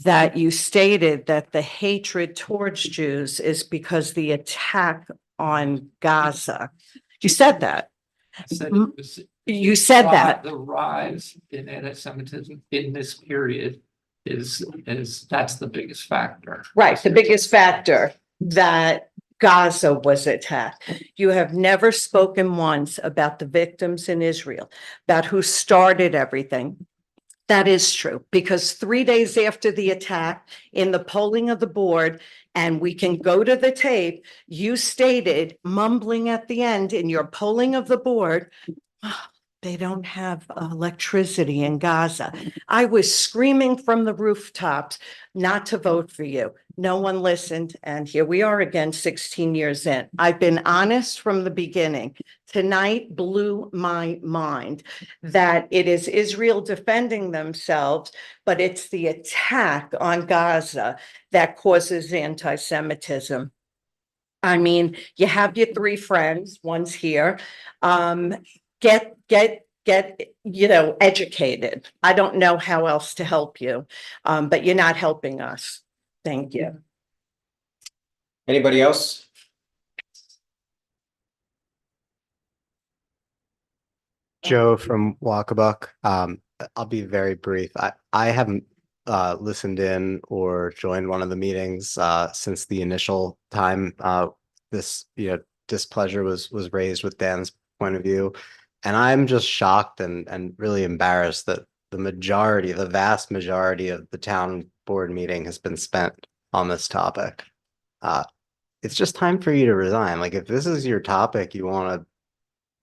that you stated that the hatred towards Jews is because the attack on Gaza. You said that. I said it was. You said that. The rise in anti-Semitism in this period is that's the biggest factor. Right, the biggest factor that Gaza was attacked. You have never spoken once about the victims in Israel, about who started everything. That is true, because 3 days after the attack, in the polling of the board, and we can go to the tape, you stated, mumbling at the end in your polling of the board, "Oh, they don't have electricity in Gaza." I was screaming from the rooftops not to vote for you. No one listened, and here we are again, 16 years in. I've been honest from the beginning. Tonight blew my mind that it is Israel defending themselves, but it's the attack on Gaza that causes anti-Semitism. I mean, you have your three friends, one's here. Get, educated. I don't know how else to help you, but you're not helping us. Thank you. Anybody else? Joe from Walkabuck. I'll be very brief. I haven't listened in or joined one of the meetings since the initial time this displeasure was raised with Dan's point of view. And I'm just shocked and really embarrassed that the vast majority of the town board meeting has been spent on this topic. It's just time for you to resign. Like, if this is your topic you want to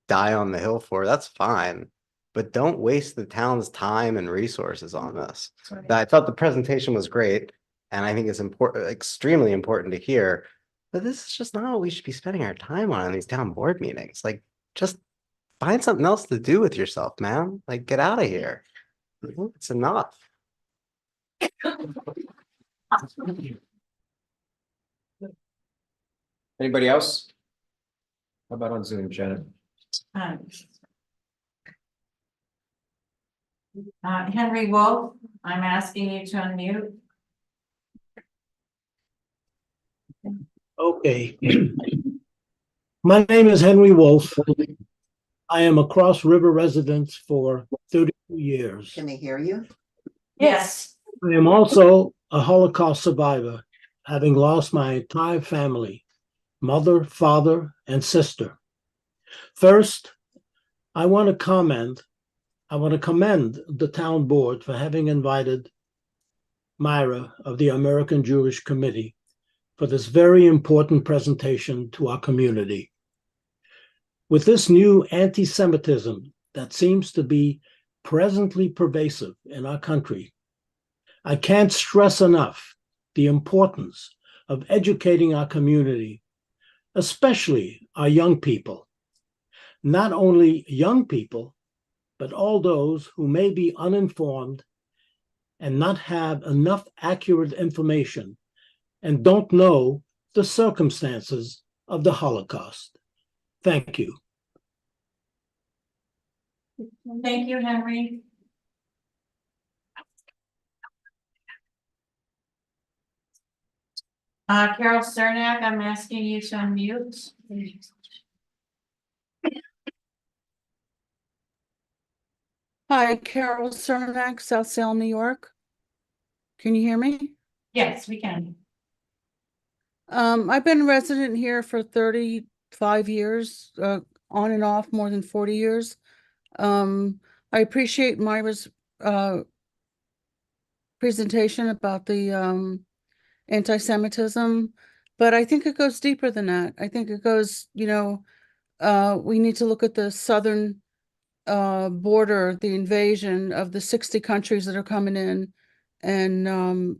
die on the hill for, that's fine. But don't waste the town's time and resources on this. I thought the presentation was great, and I think it's important, extremely important to hear. But this is just not what we should be spending our time on in these town board meetings. Like, just find something else to do with yourself, man. Like, get out of here. It's enough. Anybody else? How about on Zoom, Janet? Henry Wolf, I'm asking you to unmute. Okay. My name is Henry Wolf. I am a Cross River resident for 32 years. Can they hear you? Yes. I am also a Holocaust survivor, having lost my entire family, mother, father, and sister. First, I want to commend the town board for having invited Myra of the American Jewish Committee for this very important presentation to our community. With this new anti-Semitism that seems to be presently pervasive in our country, I can't stress enough the importance of educating our community, especially our young people. Not only young people, but all those who may be uninformed and not have enough accurate information and don't know the circumstances of the Holocaust. Thank you. Thank you, Henry. Carol Cernak, I'm asking you to unmute. Hi, Carol Cernak, South Salem, New York. Can you hear me? Yes, we can. I've been a resident here for 35 years, on and off more than 40 years. I appreciate Myra's presentation about the anti-Semitism, but I think it goes deeper than that. I think it goes, we need to look at the southern border, the invasion of the 60 countries that are coming in, and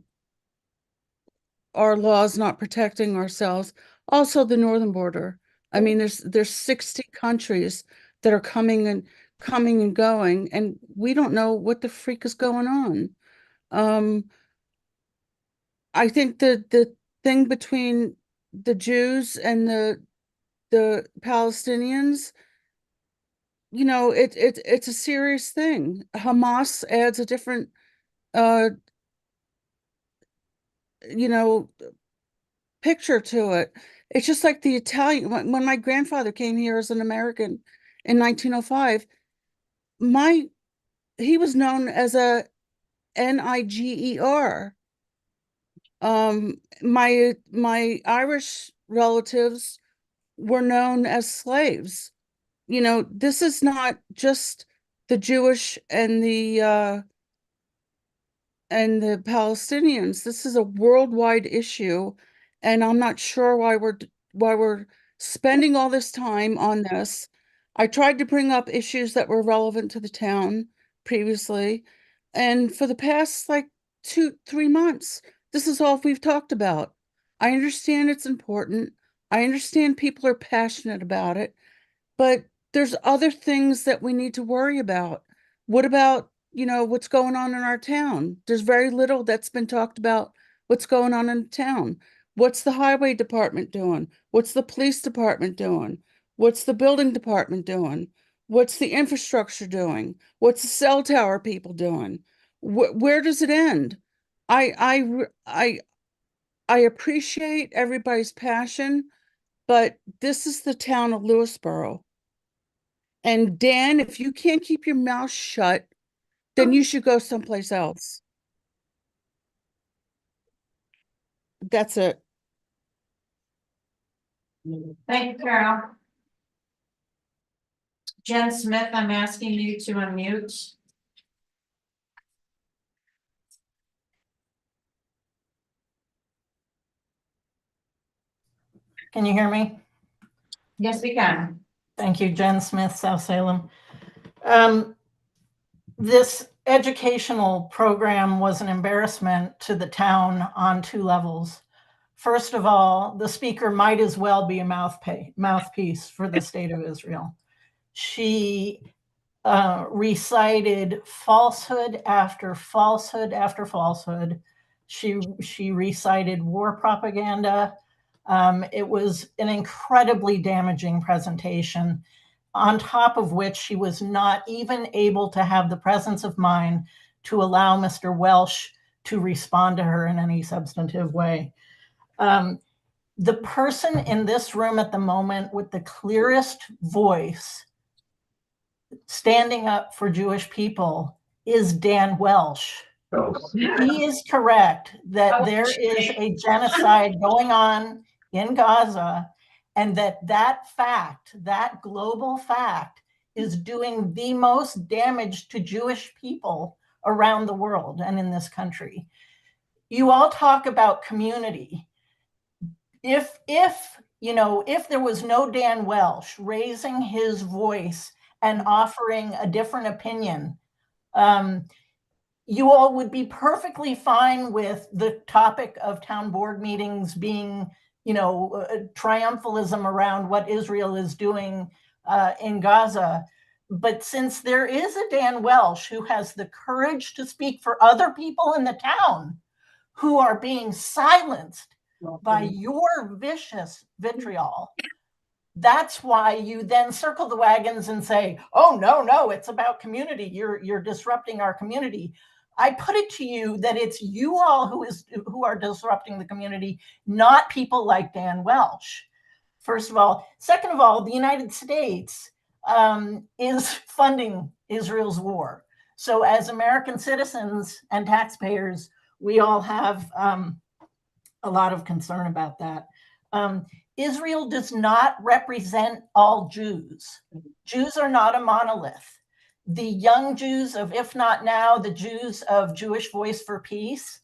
our laws not protecting ourselves. Also the northern border. I mean, there's 60 countries that are coming and going, and we don't know what the freak is going on. I think the thing between the Jews and the Palestinians, it's a serious thing. Hamas adds a different uh you know picture to it. It's just like the Italian, when my grandfather came here as an American in 1905, he was known as a Niger. My Irish relatives were known as slaves. This is not just the Jewish and the Palestinians. This is a worldwide issue, and I'm not sure why we're spending all this time on this. I tried to bring up issues that were relevant to the town previously, and for the past like 3 months, this is all we've talked about. I understand it's important. I understand people are passionate about it, but there's other things that we need to worry about. What about, what's going on in our town? There's very little that's been talked about what's going on in the town. What's the highway department doing? What's the police department doing? What's the building department doing? What's the infrastructure doing? What's the cell tower people doing? Where does it end? I appreciate everybody's passion, but this is the town of Lewisboro. And Dan, if you can't keep your mouth shut, then you should go someplace else. That's it. Thank you, Carol. Jen Smith, I'm asking you to unmute. Can you hear me? Yes, we can. Thank you, Jen Smith, South Salem. This educational program was an embarrassment to the town on 2 levels. First of all, the speaker might as well be a mouthpiece for the state of Israel. She recited falsehood after falsehood after falsehood. She recited war propaganda. It was an incredibly damaging presentation, on top of which she was not even able to have the presence of mind to allow Mr. Welsh to respond to her in any substantive way. The person in this room at the moment with the clearest voice standing up for Jewish people is Dan Welsh. He is correct that there is a genocide going on in Gaza, and that fact, that global fact, is doing the most damage to Jewish people around the world and in this country. You all talk about community. If there was no Dan Welsh raising his voice and offering a different opinion, you all would be perfectly fine with the topic of town board meetings being, triumphalism around what Israel is doing in Gaza. But since there is a Dan Welsh who has the courage to speak for other people in the town who are being silenced by your vicious vitriol, that's why you then circle the wagons and say, oh, no, it's about community. You're disrupting our community. I put it to you that it's you all who are disrupting the community, not people like Dan Welsh. First of all. Second of all, the United States is funding Israel's war. So as American citizens and taxpayers, we all have a lot of concern about that. Israel does not represent all Jews. Jews are not a monolith. The young Jews of If Not Now, the Jews of Jewish Voice for Peace,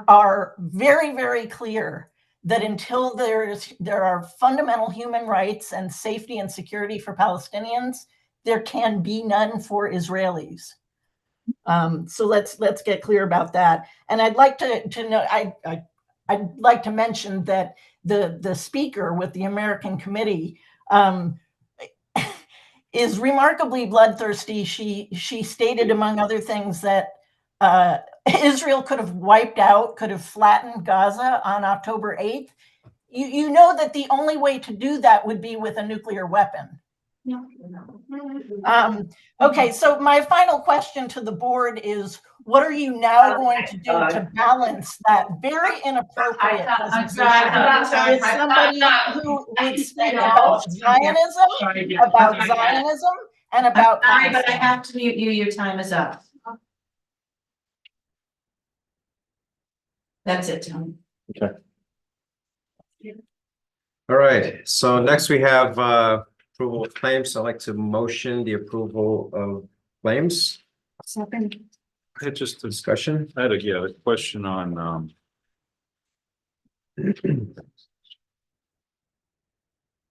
are very, very clear that until there are fundamental human rights and safety and security for Palestinians, there can be none for Israelis. So let's get clear about that. And I'd like to know, I'd like to mention that the speaker with the American Committee is remarkably bloodthirsty. She stated, among other things, that Israel could have wiped out, could have flattened Gaza on October 8th. You know that the only way to do that would be with a nuclear weapon. Okay, so my final question to the board is, what are you now going to do to balance that very inappropriate presentation with somebody who would speak about Zionism, and about Sorry, but I have to mute you. Your time is up. That's it, Tony. Okay. All right, so next we have approval of claims. I'd like to motion the approval of claims. Second. I had just a Discussion. I had a question on we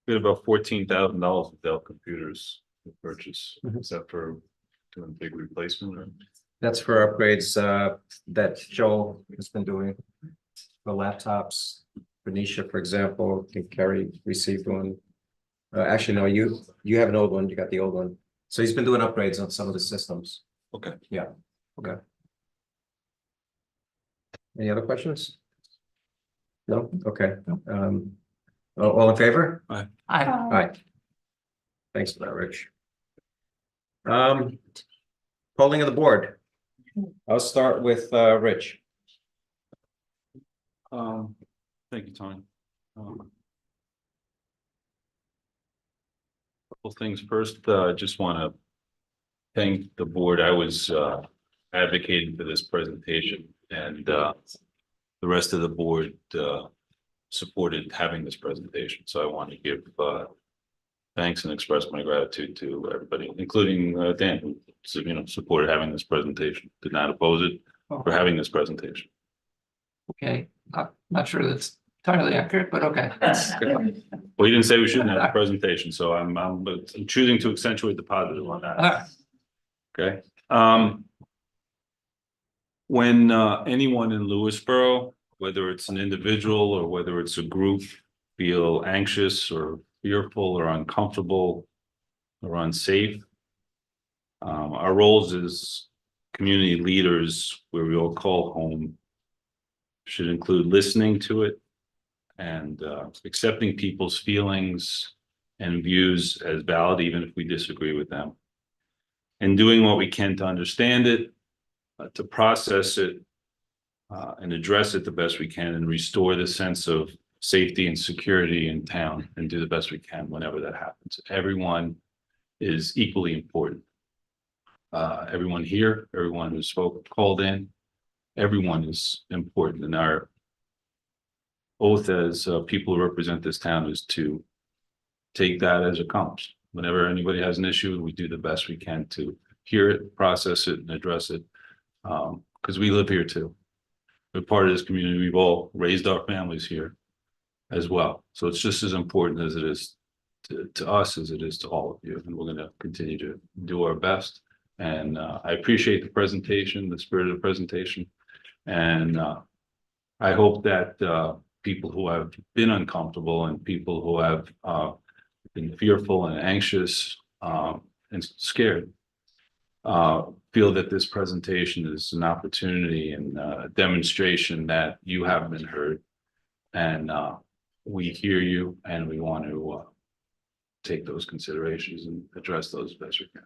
had about $14,000 of Dell computers to purchase. Is that for doing big replacement or? That's for upgrades that Joel has been doing. The laptops, Benicia, for example, I think Kerry received one. Actually, no, you have an old one, you got the old one. So he's been doing upgrades on some of the systems. Okay. Yeah, okay. Any other questions? No, okay. All in favor? Aye. Aye. Thanks for that, Rich. Polling of the board. I'll start with Rich. Thank you, Tony. Couple things. First, I just want to thank the board. I was advocating for this presentation, and the rest of the board supported having this presentation. So I want to give thanks and express my gratitude to everybody, including Dan, who supported having this presentation, did not oppose it for having this presentation. Okay, not sure that's entirely accurate, but okay. Well, you didn't say we shouldn't have a presentation, so I'm choosing to accentuate the positive on that. Okay. When anyone in Lewisboro, whether it's an individual or whether it's a group, feel anxious or fearful or uncomfortable or unsafe, our roles as community leaders, where we all call home, should include listening to it and accepting people's feelings and views as valid, even if we disagree with them, and doing what we can to understand it, to process it, and address it the best we can, and restore the sense of safety and security in town, and do the best we can whenever that happens. Everyone is equally important. Everyone here, everyone who's called in, everyone is important. And our oath as people who represent this town is to take that as it comes. Whenever anybody has an issue, we do the best we can to hear it, process it, and address it. Because we live here too. We're part of this community. We've all raised our families here as well. So it's just as important as it is to us as it is to all of you. And we're going to continue to do our best. And I appreciate the presentation, the spirit of the presentation. And I hope that people who have been uncomfortable and people who have been fearful and anxious and scared feel that this presentation is an opportunity and a demonstration that you have been heard, and we hear you, and we want to take those considerations and address those as best we can.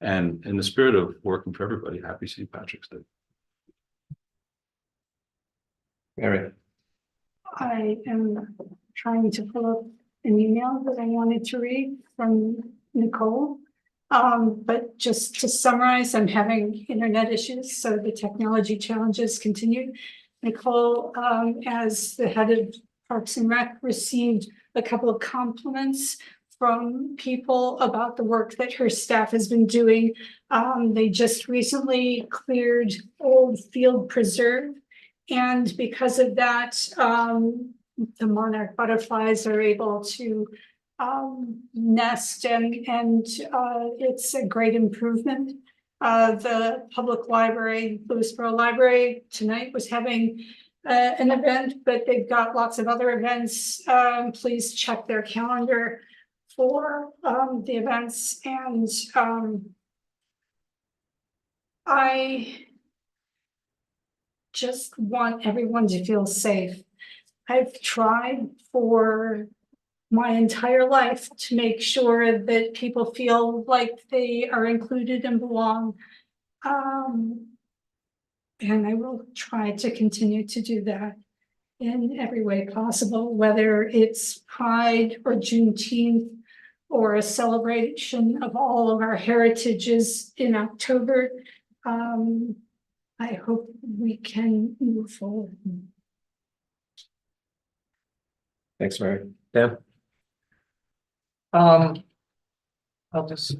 And in the spirit of working for everybody, happy St. Patrick's Day. Mary. I am trying to pull up an email that I wanted to read from Nicole. But just to summarize, I'm having internet issues, so the technology challenges continue. Nicole, as the head of Parks and Rec, received a couple of compliments from people about the work that her staff has been doing. They just recently cleared Old Field Preserve. And because of that, the monarch butterflies are able to nest and it's a great improvement. The public library, Lewisboro Library tonight was having an event, but they've got lots of other events. Please check their calendar for the events, and I just want everyone to feel safe. I've tried for my entire life to make sure that people feel like they are included and belong. And I will try to continue to do that in every way possible, whether it's Pride or Juneteenth or a celebration of all of our heritages in October. I hope we can move forward. Thanks, Mary. Dan? I'll just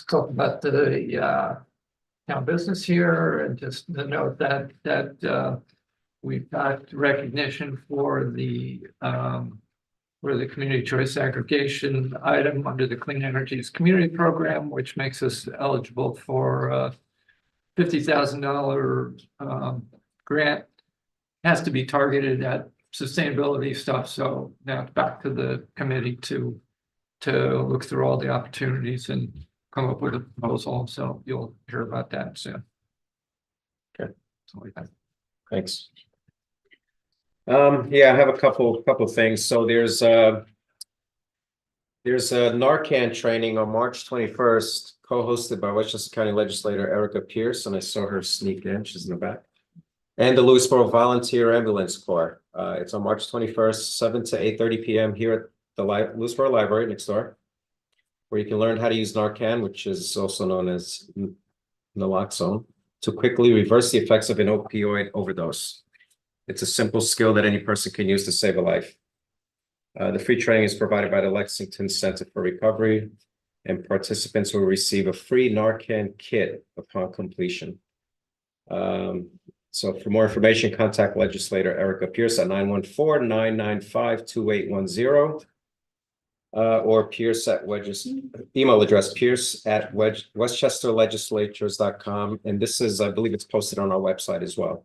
talk about the town business here, and just to note that we've got recognition for the community choice aggregation item under the Clean Energies Community Program, which makes us eligible for $50,000 grant. Has to be targeted at sustainability stuff. So now it's back to the committee to look through all the opportunities and come up with a proposal. So you'll hear about that soon. Okay. Thanks. Yeah, I have a couple things. So there's a Narcan training on March 21st, co-hosted by Westchester County Legislator Erica Pierce, and I saw her sneak in. She's in the back. And the Lewisboro Volunteer Ambulance Corps. It's on March 21st, 7 to 8:30 p.m. here at the Lewisboro Library next door, where you can learn how to use Narcan, which is also known as naloxone, to quickly reverse the effects of an opioid overdose. It's a simple skill that any person can use to save a life. The free training is provided by the Lexington Center for Recovery, and participants will receive a free Narcan kit upon completion. So for more information, contact Legislator Erica Pierce at 914-995-2810. Or Pierce at email address pierce@westchesterlegislatures.com. And this is, I believe it's posted on our website as well.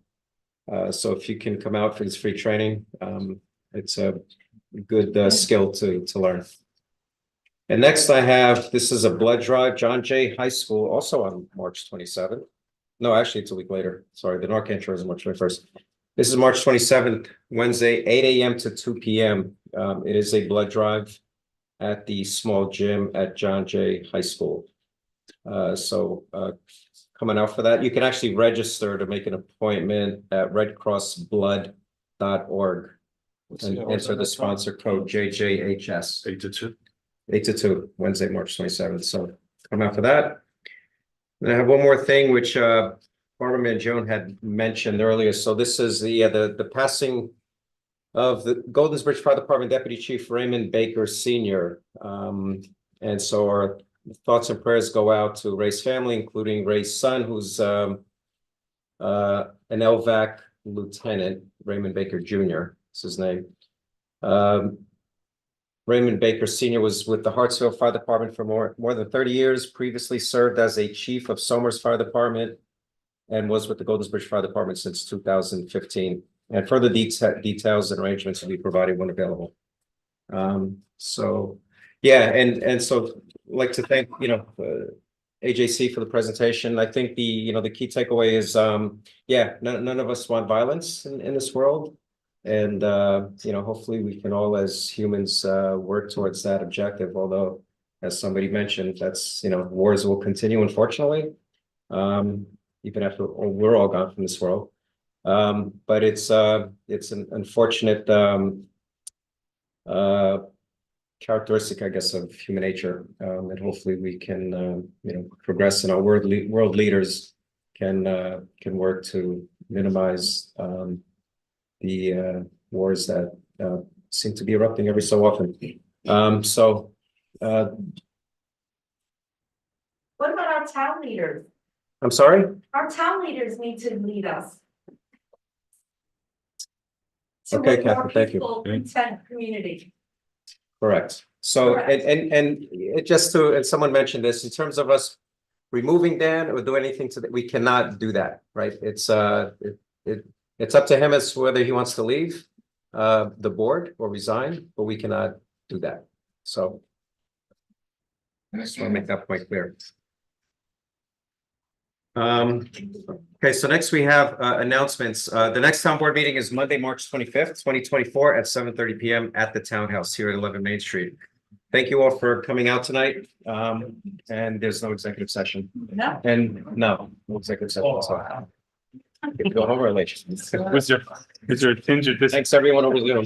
So if you can come out for this free training, it's a good skill to learn. And next I have, this is a blood drive, John Jay High School, also on March 27th. No, actually, it's a week later. Sorry, the Narcan show is March 21st. This is March 27th, Wednesday, 8 a.m. to 2 p.m. It is a blood drive at the small gym at John Jay High School. Coming out for that, you can actually register to make an appointment at redcrossblood.org and enter the sponsor code JJHS. 8 to 2. 8 to 2, Wednesday, March 27th. So come out for that. And I have one more thing, which Barbara Joan had mentioned earlier. So this is the passing of the Goldens Bridge Fire Department Deputy Chief Raymond Baker Sr. And so our thoughts and prayers go out to Ray's family, including Ray's son, who's an LVAC lieutenant, Raymond Baker Jr. is his name. Raymond Baker Sr. was with the Hartsville Fire Department for more than 30 years, previously served as a chief of Somers Fire Department, and was with the Goldens Bridge Fire Department since 2015. And further details and arrangements will be provided when available. So yeah, and so I'd like to thank AJC for the presentation. I think the key takeaway is none of us want violence in this world. And hopefully we can all as humans work towards that objective, although as somebody mentioned, that's wars will continue, unfortunately, even after we're all gone from this world. But it's an unfortunate characteristic, I guess, of human nature. And hopefully we can, progress in our world leaders can work to minimize, the wars that, seem to be erupting every so often. What about our town leaders? I'm sorry? Our town leaders need to lead us. Okay, To a more Catherine, thank you. peaceful, content community. Correct. So, Correct. and it just to, and someone mentioned this, in terms of us removing Dan or do anything to that, we cannot do that, right? It's it's up to him as to whether he wants to leave the board or resign, but we cannot do that. So I just want to make that point clear. Okay, so next we have announcements. The next town board meeting is Monday, March 25th, 2024 at 7:30 PM at the Townhouse here at 11 Main Street. Thank you all for coming out tonight. And there's no executive session. No. And no executive session. So go home relations. Is there a tinge of this? Thanks everyone over Zoom.